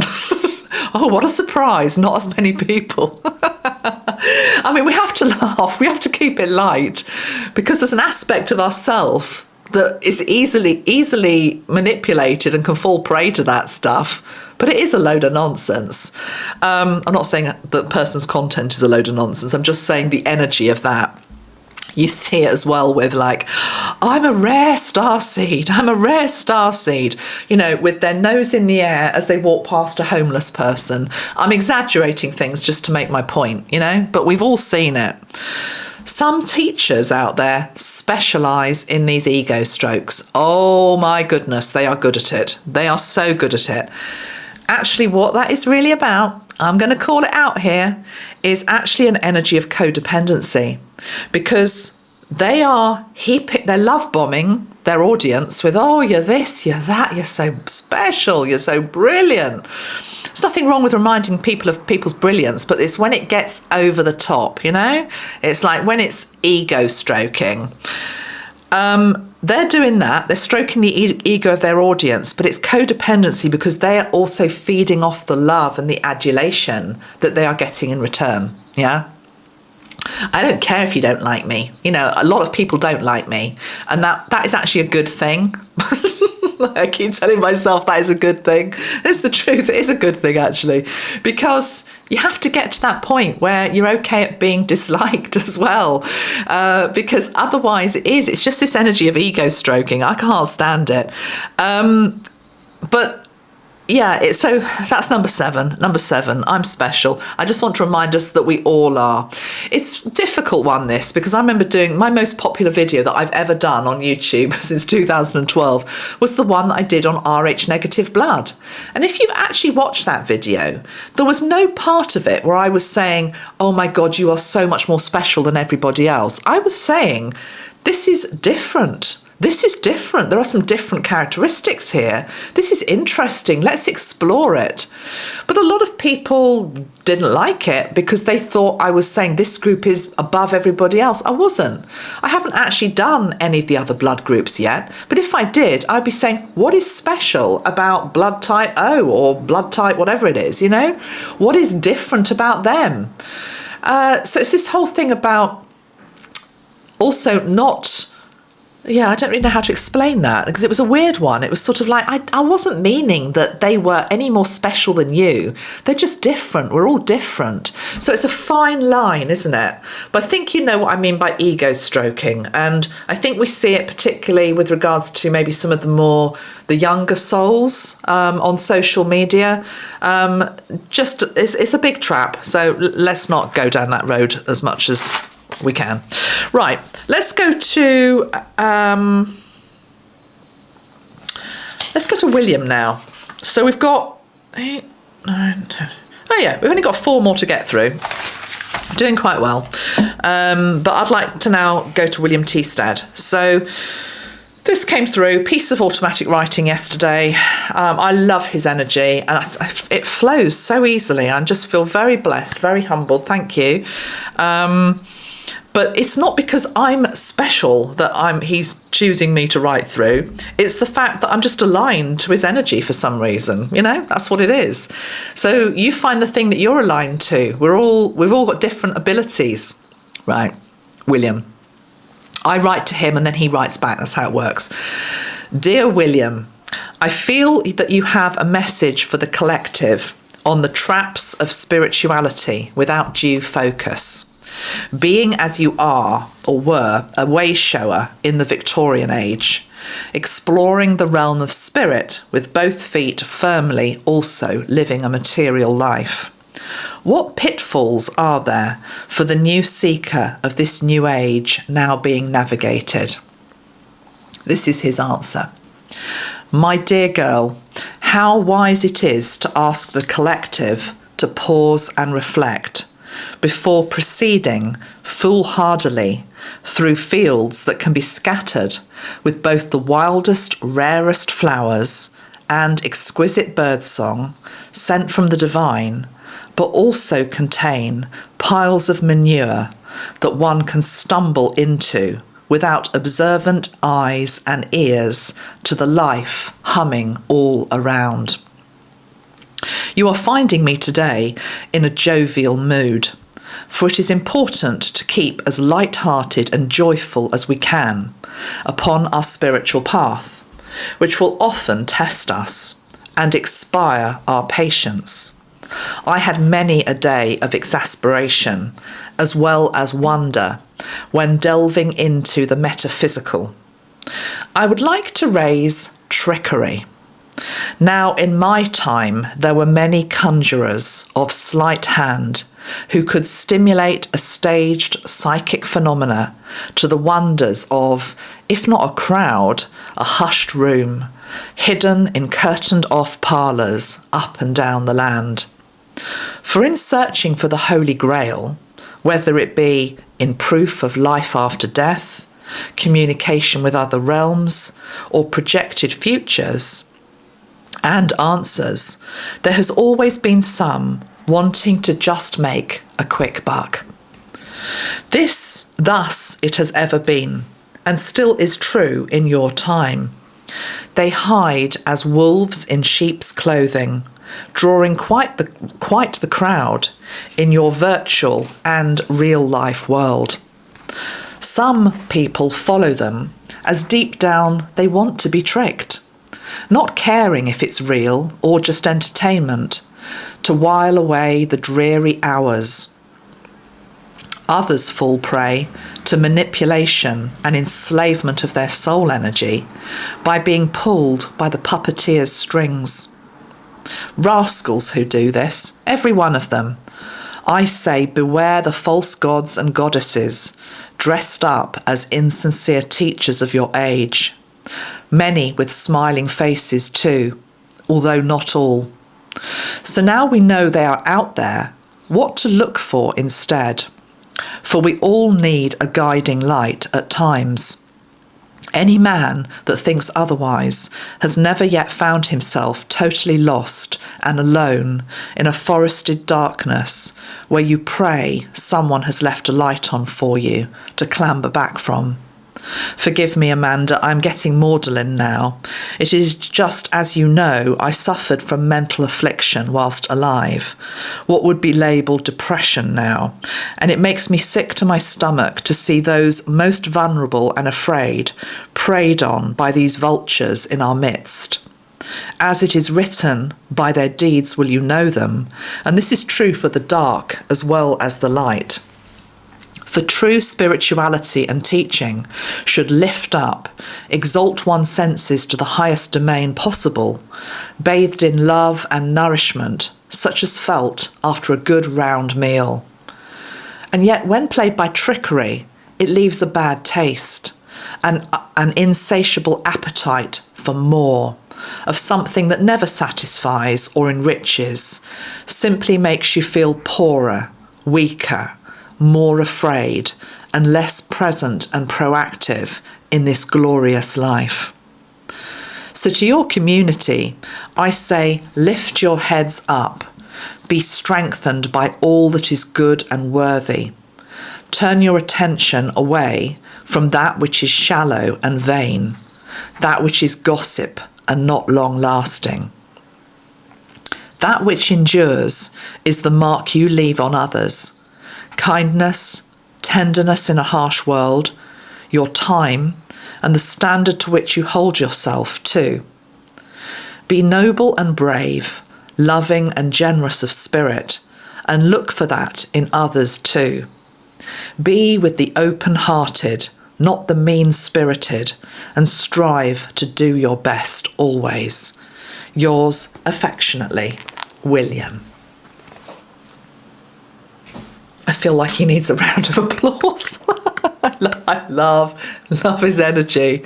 Oh, what a surprise. Not as many people. I mean, we have to laugh. We have to keep it light, because there's an aspect of ourself that is easily manipulated and can fall prey to that stuff. But it is a load of nonsense. I'm not saying that the person's content is a load of nonsense. I'm just saying the energy of that. You see it as well with like, I'm a rare starseed. I'm a rare starseed. You know, with their nose in the air as they walk past a homeless person. I'm exaggerating things just to make my point, you know, but we've all seen it. Some teachers out there specialise in these ego strokes. Oh my goodness, they are good at it. They are so good at it. Actually, what that is really about, I'm going to call it out here, is actually an energy of codependency, because they're love bombing their audience with, oh, you're this, you're that, you're so special, you're so brilliant. There's nothing wrong with reminding people of people's brilliance, but it's when it gets over the top, you know? It's like when it's ego stroking. They're doing that. They're stroking the ego of their audience, but it's codependency because they are also feeding off the love and the adulation that they are getting in return. Yeah. I don't care if you don't like me. You know, a lot of people don't like me, and that is actually a good thing. I keep telling myself that is a good thing. It's the truth. It is a good thing, actually, because you have to get to that point where you're okay at being disliked as well, because otherwise it's just this energy of ego stroking. I can't stand it. But yeah, so that's number seven. Number seven, I'm special. I just want to remind us that we all are. It's a difficult one, this, because I remember doing my most popular video that I've ever done on YouTube since 2012 was the one that I did on RH negative blood. And if you've actually watched that video, there was no part of it where I was saying, oh my God, you are so much more special than everybody else. I was saying, this is different. This is different. There are some different characteristics here. This is interesting. Let's explore it. But a lot of people didn't like it because they thought I was saying this group is above everybody else. I wasn't. I haven't actually done any of the other blood groups yet. But if I did, I'd be saying, what is special about blood type O or blood type whatever it is, you know? What is different about them? So it's this whole thing about also not... Yeah, I don't really know how to explain that, because it was a weird one. It was sort of like, I wasn't meaning that they were any more special than you. They're just different. We're all different. So it's a fine line, isn't it? But I think you know what I mean by ego stroking. And I think we see it particularly with regards to maybe some of the younger souls on social media. It's a big trap. So let's not go down that road as much as we can. Right, let's go to William now. So we've got 8, 9, 10. Oh yeah, we've only got 4 more to get through. Doing quite well. But I'd like to now go to William T Stead. So this came through, piece of automatic writing yesterday. I love his energy, and it flows so easily. I just feel very blessed, very humbled. Thank you. But it's not because I'm special that he's choosing me to write through. It's the fact that I'm just aligned to his energy for some reason. You know, that's what it is. So you find the thing that you're aligned to. We've all got different abilities, right? William. I write to him and then he writes back. That's how it works. Dear William, I feel that you have a message for the collective on the traps of spirituality without due focus. Being as you are, or were, a way shower in the Victorian age, exploring the realm of spirit with both feet firmly also living a material life. What pitfalls are there for the new seeker of this new age now being navigated? This is his answer. My dear girl, how wise it is to ask the collective to pause and reflect before proceeding foolhardily through fields that can be scattered with both the wildest, rarest flowers and exquisite birdsong sent from the divine, but also contain piles of manure that one can stumble into without observant eyes and ears to the life humming all around. You are finding me today in a jovial mood, for it is important to keep as light-hearted and joyful as we can upon our spiritual path, which will often test us and expire our patience. I had many a day of exasperation as well as wonder when delving into the metaphysical. I would like to raise trickery. Now, in my time, there were many conjurers of sleight hand who could stimulate a staged psychic phenomena to the wonders of, if not a crowd, a hushed room, hidden in curtained-off parlours up and down the land. For in searching for the Holy Grail, whether it be in proof of life after death, communication with other realms, or projected futures and answers, there has always been some wanting to just make a quick buck. Thus it has ever been, and still is true in your time. They hide as wolves in sheep's clothing, drawing quite the crowd in your virtual and real-life world. Some people follow them as deep down they want to be tricked, not caring if it's real or just entertainment, to while away the dreary hours. Others fall prey to manipulation and enslavement of their soul energy by being pulled by the puppeteer's strings. Rascals who do this, every one of them. I say beware the false gods and goddesses dressed up as insincere teachers of your age. Many with smiling faces too, although not all. So now we know they are out there, what to look for instead. For we all need a guiding light at times. Any man that thinks otherwise has never yet found himself totally lost and alone in a forested darkness where you pray someone has left a light on for you to clamber back from. Forgive me, Amanda, I'm getting maudlin now. It is just as you know, I suffered from mental affliction whilst alive, what would be labelled depression now, and it makes me sick to my stomach to see those most vulnerable and afraid preyed on by these vultures in our midst. As it is written, by their deeds will you know them, and this is true for the dark as well as the light. For true spirituality and teaching should lift up, exalt one's senses to the highest domain possible, bathed in love and nourishment, such as felt after a good round meal. And yet when played by trickery, it leaves a bad taste, an insatiable appetite for more, of something that never satisfies or enriches, simply makes you feel poorer, weaker, more afraid, and less present and proactive in this glorious life. So to your community, I say, lift your heads up, be strengthened by all that is good and worthy. Turn your attention away from that which is shallow and vain, that which is gossip and not long-lasting. That which endures is the mark you leave on others. Kindness, tenderness in a harsh world, your time, and the standard to which you hold yourself too. Be noble and brave, loving and generous of spirit, and look for that in others too. Be with the open-hearted, not the mean-spirited, and strive to do your best always. Yours affectionately, William. I feel like he needs a round of applause. I love his energy.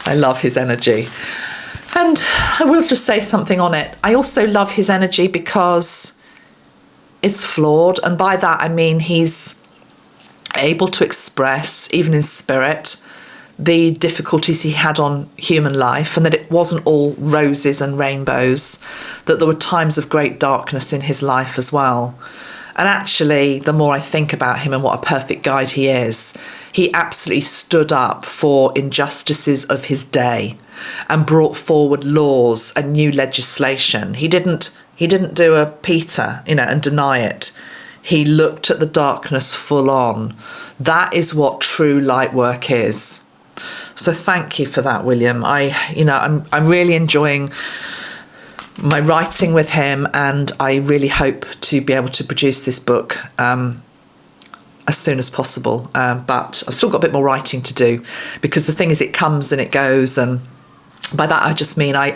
I love his energy. And I will just say something on it. I also love his energy because it's flawed. And by that, I mean he's able to express, even in spirit, the difficulties he had on human life, and that it wasn't all roses and rainbows, that there were times of great darkness in his life as well. And actually, the more I think about him and what a perfect guide he is, he absolutely stood up for injustices of his day and brought forward laws and new legislation. He didn't do a Peter, and deny it. He looked at the darkness full on. That is what true light work is. So thank you for that, William. I'm really enjoying my writing with him, and I really hope to be able to produce this book as soon as possible. But I've still got a bit more writing to do, because the thing is, it comes and it goes, and by that I just mean I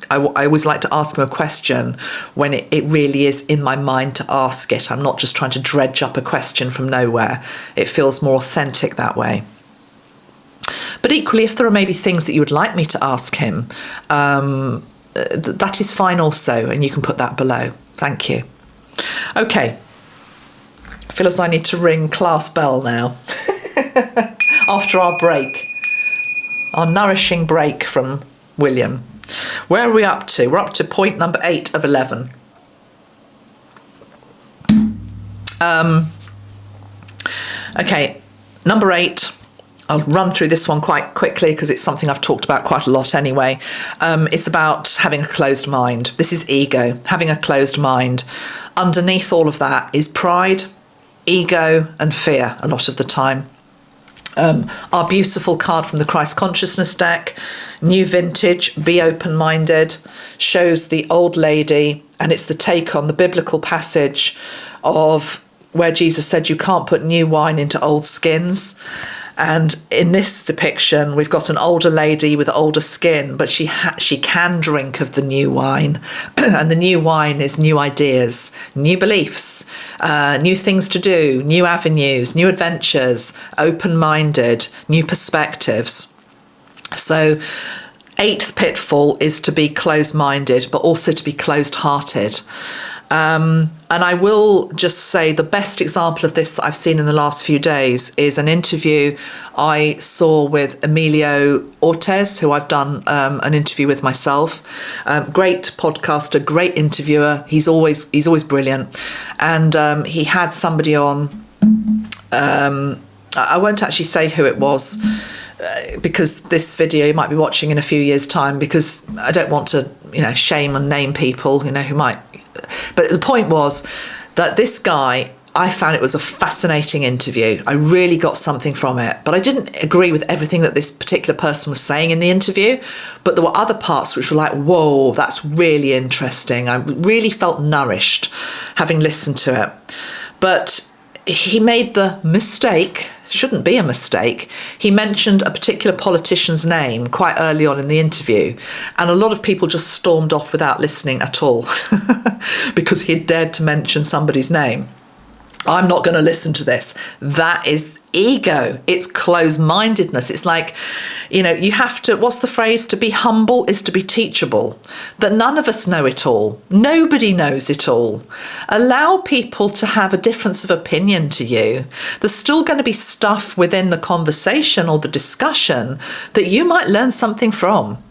always like to ask him a question when it really is in my mind to ask it. I'm not just trying to dredge up a question from nowhere. It feels more authentic that way. But equally, if there are maybe things that you would like me to ask him, that is fine also, and you can put that below. Thank you. Okay. I feel as I need to ring class bell now. After our break. Our nourishing break from William. Where are we up to? We're up to point number 8 of 11. Okay, number 8. I'll run through this one quite quickly because it's something I've talked about quite a lot anyway. It's about having a closed mind. This is ego, having a closed mind. Underneath all of that is pride, ego, and fear a lot of the time. Our beautiful card from the Christ Consciousness deck, new vintage, be open-minded, shows the old lady, and it's the take on the biblical passage of where Jesus said you can't put new wine into old skins. And in this depiction, we've got an older lady with older skin, but she can drink of the new wine. And the new wine is new ideas, new beliefs, new things to do, new avenues, new adventures, open-minded, new perspectives. So 8th pitfall is to be closed-minded, but also to be closed-hearted. And I will just say the best example of this that I've seen in the last few days is an interview I saw with Emilio Ortez, who I've done an interview with myself. Great podcaster, great interviewer. He's always brilliant. And he had somebody on. I won't actually say who it was, because this video you might be watching in a few years' time, because I don't want to, shame and name people, who might. But the point was that this guy, I found it was a fascinating interview. I really got something from it, but I didn't agree with everything that this particular person was saying in the interview. But there were other parts which were like, whoa, that's really interesting. I really felt nourished having listened to it. But he made the mistake, shouldn't be a mistake. He mentioned a particular politician's name quite early on in the interview, and a lot of people just stormed off without listening at all because he had dared to mention somebody's name. I'm not going to listen to this. That is ego. It's closed-mindedness. It's like, you have to, what's the phrase? To be humble is to be teachable. That none of us know it all. Nobody knows it all. Allow people to have a difference of opinion to you. There's still going to be stuff within the conversation or the discussion that you might learn something from.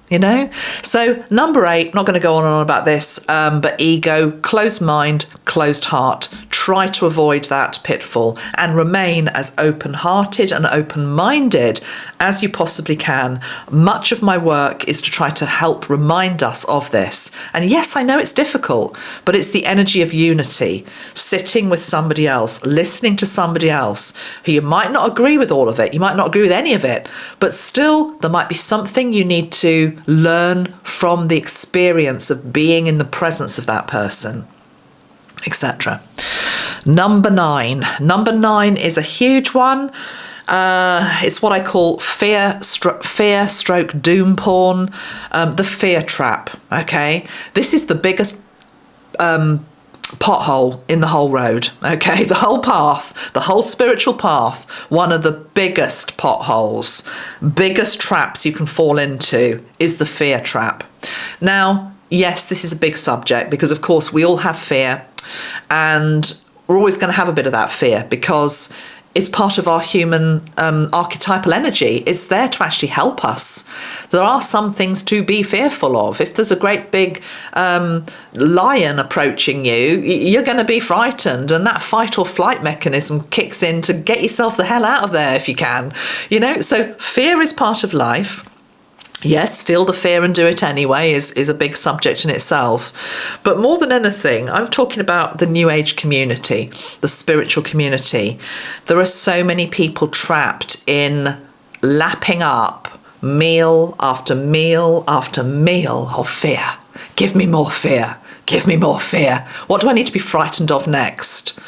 So number 8, not going to go on and on about this, but ego, closed mind, closed heart. Try to avoid that pitfall and remain as open-hearted and open-minded as you possibly can. Much of my work is to try to help remind us of this. And yes, I know it's difficult, but it's the energy of unity, sitting with somebody else, listening to somebody else who you might not agree with all of it, you might not agree with any of it, but still there might be something you need to learn from the experience of being in the presence of that person, etc. Number 9 is a huge one. It's what I call fear stroke doom porn, the fear trap. Okay, this is the biggest pothole in the whole road. Okay, the whole path, the whole spiritual path, one of the biggest potholes, biggest traps you can fall into is the fear trap. Now, yes, this is a big subject because of course we all have fear, and we're always going to have a bit of that fear because it's part of our human archetypal energy. It's there to actually help us. There are some things to be fearful of. If there's a great big lion approaching you, you're going to be frightened, and that fight or flight mechanism kicks in to get yourself the hell out of there if you can. So fear is part of life. Yes, feel the fear and do it anyway is a big subject in itself. But more than anything, I'm talking about the New Age community, the spiritual community. There are so many people trapped in lapping up meal after meal after meal of fear. Give me more fear. Give me more fear. What do I need to be frightened of next?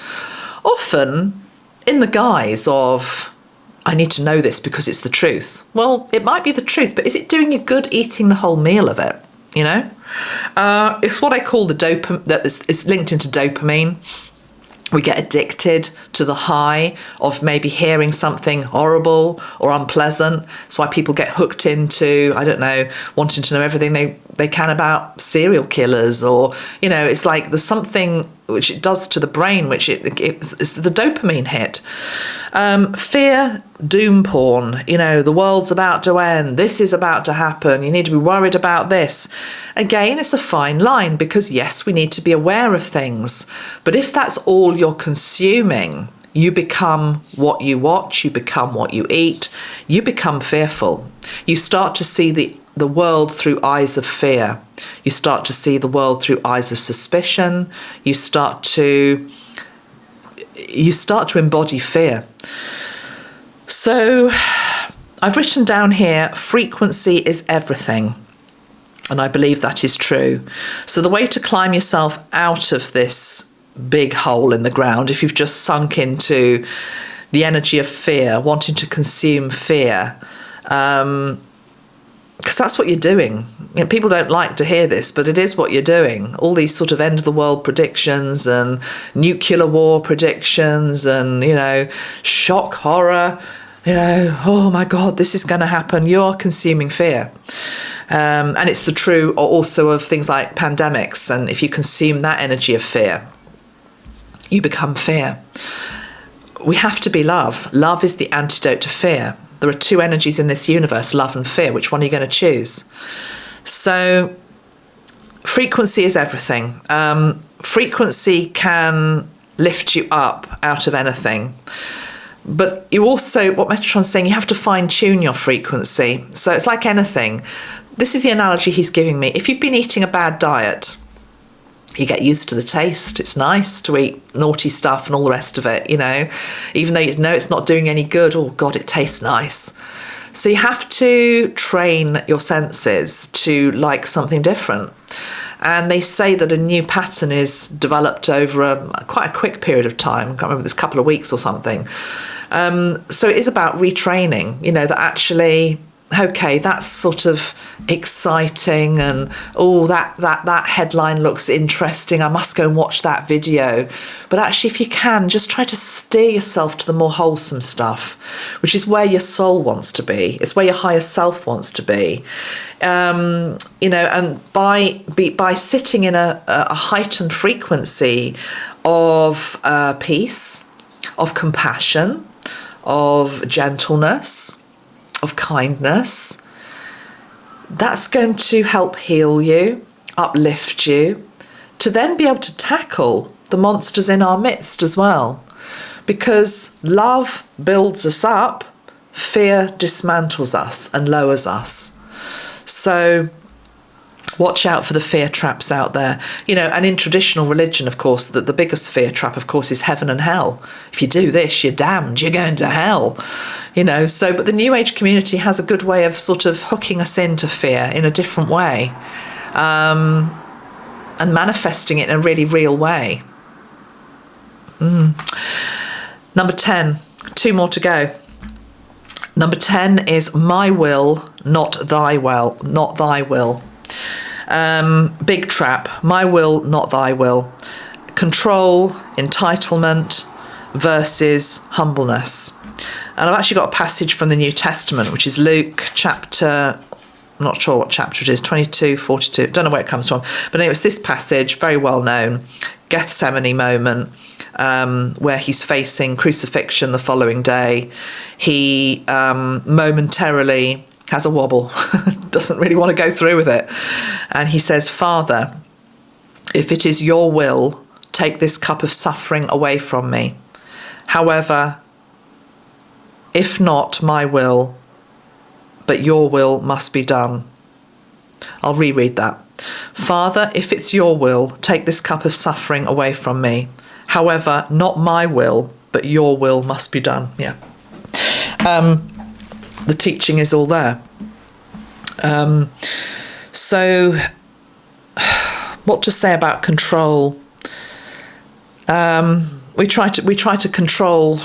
Often in the guise of, I need to know this because it's the truth. Well, it might be the truth, but is it doing you good eating the whole meal of it? It's what I call the dopamine, that it's linked into dopamine. We get addicted to the high of maybe hearing something horrible or unpleasant. That's why people get hooked into, I don't know, wanting to know everything they can about serial killers, or, it's like there's something which it does to the brain, which it's the dopamine hit. Fear, doom porn, the world's about to end, this is about to happen, you need to be worried about this. Again, it's a fine line because yes, we need to be aware of things, but if that's all you're consuming, you become what you watch, you become what you eat, you become fearful. You start to see the world through eyes of fear. You start to see the world through eyes of suspicion. You start to embody fear. So I've written down here, frequency is everything. And I believe that is true. So the way to climb yourself out of this big hole in the ground, if you've just sunk into the energy of fear, wanting to consume fear, because that's what you're doing. People don't like to hear this, but it is what you're doing. All these sort of end of the world predictions and nuclear war predictions and, shock horror, oh my God, this is going to happen. You're consuming fear. And it's the true also of things like pandemics. And if you consume that energy of fear, you become fear. We have to be love. Love is the antidote to fear. There are two energies in this universe, love and fear. Which one are you going to choose? So frequency is everything. Frequency can lift you up out of anything. But you also, what Metatron's saying, you have to fine tune your frequency. So it's like anything. This is the analogy he's giving me. If you've been eating a bad diet, you get used to the taste. It's nice to eat naughty stuff and all the rest of it, even though you know it's not doing any good. Oh God, it tastes nice. So you have to train your senses to like something different. And they say that a new pattern is developed over quite a quick period of time. I can't remember, this couple of weeks or something. So it is about retraining, that actually, okay, that's sort of exciting, and that headline looks interesting, I must go and watch that video. But actually, if you can, just try to steer yourself to the more wholesome stuff, which is where your soul wants to be. It's where your higher self wants to be. And by sitting in a heightened frequency of peace, of compassion, of gentleness, of kindness, that's going to help heal you, uplift you, to then be able to tackle the monsters in our midst as well. Because love builds us up, fear dismantles us and lowers us. So watch out for the fear traps out there. You know, and in traditional religion, of course, the biggest fear trap, of course, is heaven and hell. If you do this, you're damned, you're going to hell. You know, so, but the New Age community has a good way of sort of hooking us into fear in a different way, and manifesting it in a really real way. Number 10, 2 more to go. Number 10 is my will, not thy will, not thy will. Big trap, my will, not thy will. Control, entitlement versus humbleness. And I've actually got a passage from the New Testament, which is Luke chapter, I'm not sure what chapter it is, 22, 42, don't know where it comes from. But anyway, it's this passage, very well known, Gethsemane moment, where he's facing crucifixion the following day. He momentarily has a wobble, doesn't really want to go through with it. And he says, Father, if it is your will, take this cup of suffering away from me. However, if not my will, but your will must be done. I'll reread that. Father, if it's your will, take this cup of suffering away from me. However, not my will, but your will must be done. Yeah. The teaching is all there. So what to say about control? We try to control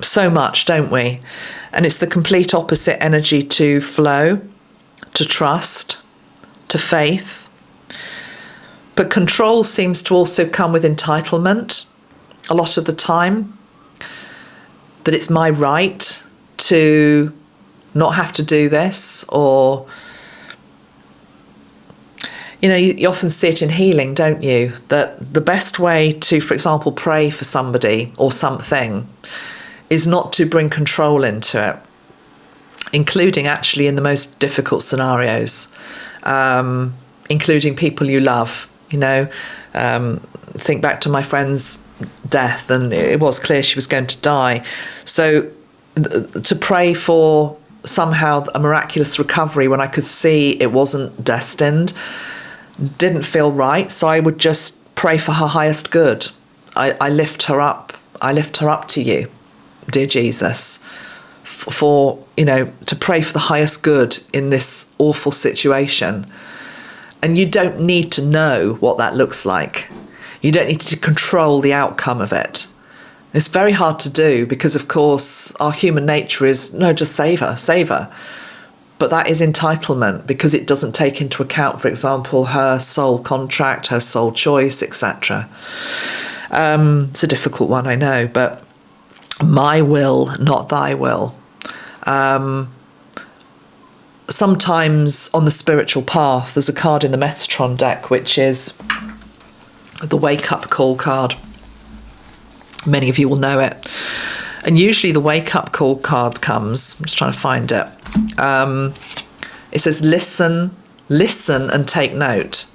so much, don't we? And it's the complete opposite energy to flow, to trust, to faith. But control seems to also come with entitlement a lot of the time, that it's my right to not have to do this, or, you know, you often see it in healing, don't you? That the best way to, for example, pray for somebody or something is not to bring control into it, including actually in the most difficult scenarios, including people you love. You know, think back to my friend's death, and it was clear she was going to die. So to pray for somehow a miraculous recovery when I could see it wasn't destined didn't feel right. So I would just pray for her highest good. I lift her up. I lift her up to you, dear Jesus, for, you know, to pray for the highest good in this awful situation. And you don't need to know what that looks like. You don't need to control the outcome of it. It's very hard to do because, of course, our human nature is, no, just save her, save her. But that is entitlement, because it doesn't take into account, for example, her soul contract, her soul choice, etc. It's a difficult one, I know, but my will, not thy will. Sometimes on the spiritual path, there's a card in the Metatron deck, which is the wake-up call card. Many of you will know it. And usually the wake-up call card comes, I'm just trying to find it. It says, listen and take note.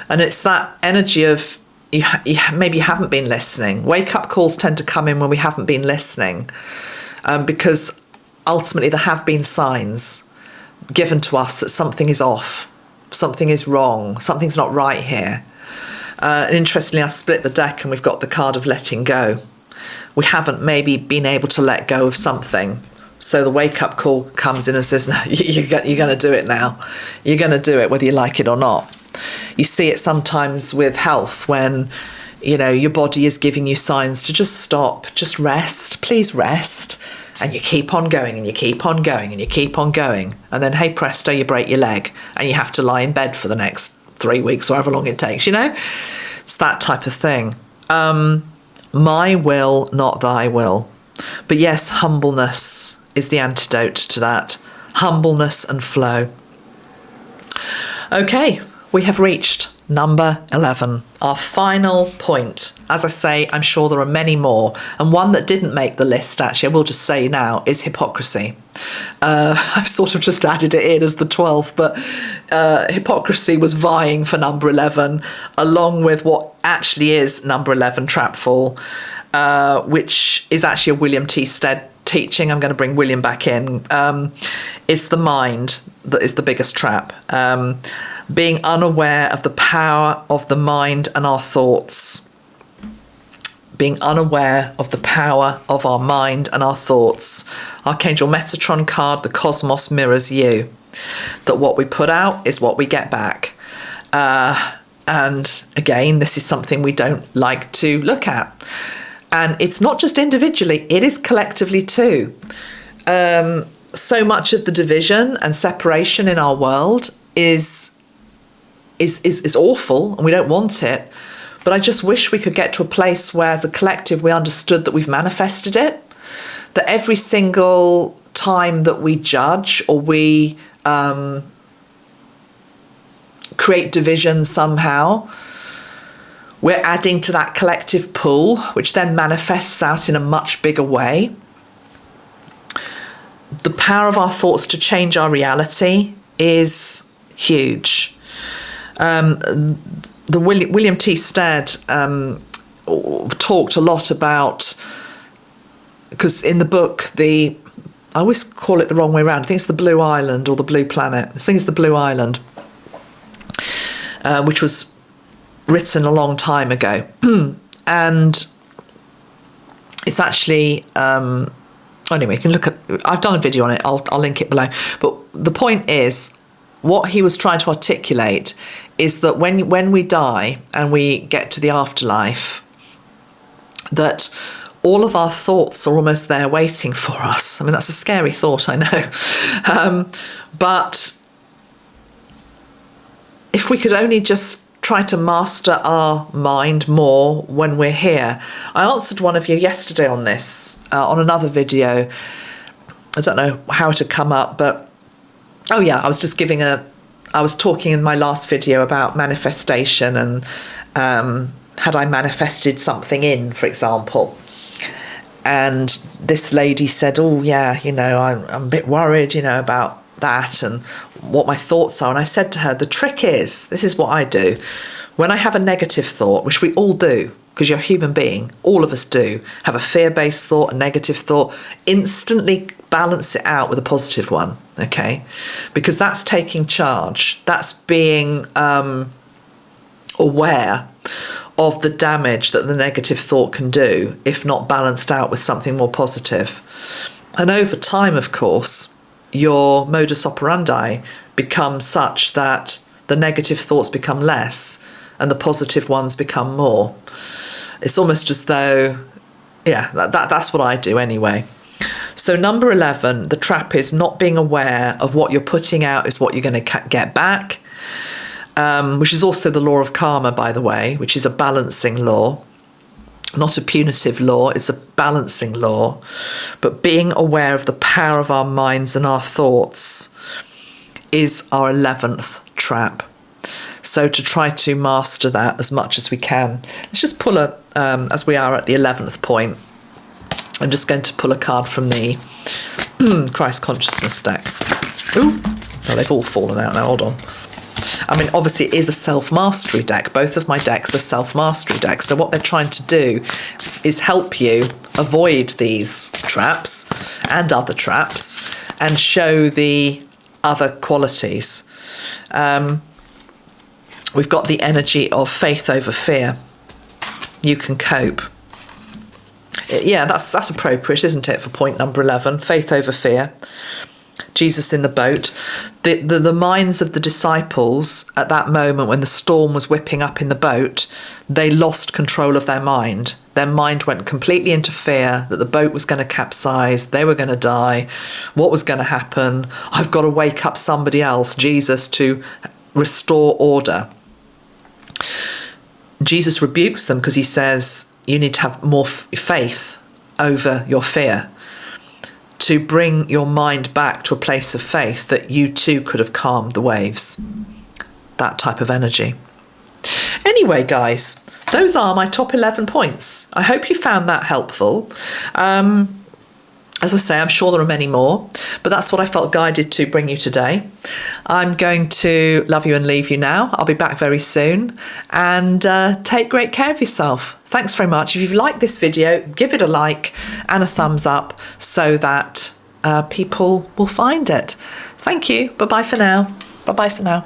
And it's that energy of, maybe you haven't been listening. Wake-up calls tend to come in when we haven't been listening, because ultimately there have been signs given to us that something is off, something is wrong, something's not right here. And interestingly, I split the deck and we've got the card of letting go. We haven't maybe been able to let go of something. So the wake-up call comes in and says, no, you're going to do it now. You're going to do it whether you like it or not. You see it sometimes with health when, you know, your body is giving you signs to just stop, just rest, please rest. And you keep on going and you keep on going and you keep on going. And then, hey, presto, you break your leg and you have to lie in bed for the next 3 weeks or however long it takes, you know? It's that type of thing. My will, not thy will. But yes, humbleness is the antidote to that. Humbleness and flow. Okay, we have reached Number 11, our final point. As I say, I'm sure there are many more. And one that didn't make the list, actually, I will just say now, is hypocrisy. I've sort of just added it in as the 12th, but hypocrisy was vying for number 11, along with what actually is number 11, trapfall, which is actually a William T Stead teaching. I'm going to bring William back in. It's the mind that is the biggest trap. Being unaware of the power of the mind and our thoughts. Being unaware of the power of our mind and our thoughts. Archangel Metatron card, the cosmos mirrors you. That what we put out is what we get back. And again, this is something we don't like to look at. And it's not just individually, it is collectively too. So much of the division and separation in our world is awful, and we don't want it. But I just wish we could get to a place where, as a collective, we understood that we've manifested it. That every single time that we judge or we create division somehow, we're adding to that collective pool, which then manifests out in a much bigger way. The power of our thoughts to change our reality is huge. The William T Stead talked a lot about, because in the book, I always call it the wrong way around. I think it's the Blue Island or the Blue Planet. I think it's the Blue Island, which was written a long time ago. And it's actually, anyway, you can look at, I've done a video on it, I'll link it below. But the point is, what he was trying to articulate is that when we die and we get to the afterlife, that all of our thoughts are almost there waiting for us. I mean, that's a scary thought, I know. But if we could only just try to master our mind more when we're here. I answered one of you yesterday on this, on another video. I don't know how it had come up, but oh yeah, I was talking in my last video about manifestation and had I manifested something in, for example. And this lady said, oh yeah, I'm a bit worried, about that and what my thoughts are. And I said to her, the trick is, this is what I do. When I have a negative thought, which we all do, because you're a human being, all of us do, have a fear-based thought, a negative thought, instantly balance it out with a positive one, okay? Because that's taking charge. That's being aware of the damage that the negative thought can do if not balanced out with something more positive. And over time, of course, your modus operandi becomes such that the negative thoughts become less and the positive ones become more. It's almost as though, yeah, that's what I do anyway. So number 11, the trap is not being aware of what you're putting out is what you're going to get back, which is also the law of karma, by the way, which is a balancing law. Not a punitive law, it's a balancing law. But being aware of the power of our minds and our thoughts is our 11th trap. So to try to master that as much as we can. Let's just pull as we are at the 11th point, I'm just going to pull a card from the Christ Consciousness deck. Ooh, well, they've all fallen out now, hold on. I mean, obviously it is a self-mastery deck. Both of my decks are self-mastery decks. So what they're trying to do is help you avoid these traps and other traps and show the other qualities. We've got the energy of faith over fear. You can cope. Yeah, that's appropriate, isn't it, for point number 11, faith over fear. Jesus in the boat. The minds of the disciples at that moment when the storm was whipping up in the boat, they lost control of their mind. Their mind went completely into fear that the boat was going to capsize, they were going to die, what was going to happen? I've got to wake up somebody else, Jesus, to restore order. Jesus rebukes them because he says you need to have more faith over your fear, to bring your mind back to a place of faith that you too could have calmed the waves. That type of energy. Anyway, guys, those are my top 11 points. I hope you found that helpful. As I say, I'm sure there are many more, but that's what I felt guided to bring you today. I'm going to love you and leave you now. I'll be back very soon, and take great care of yourself. Thanks very much. If you've liked this video, give it a like and a thumbs up so that people will find it. Thank you. Bye-bye for now. Bye-bye for now.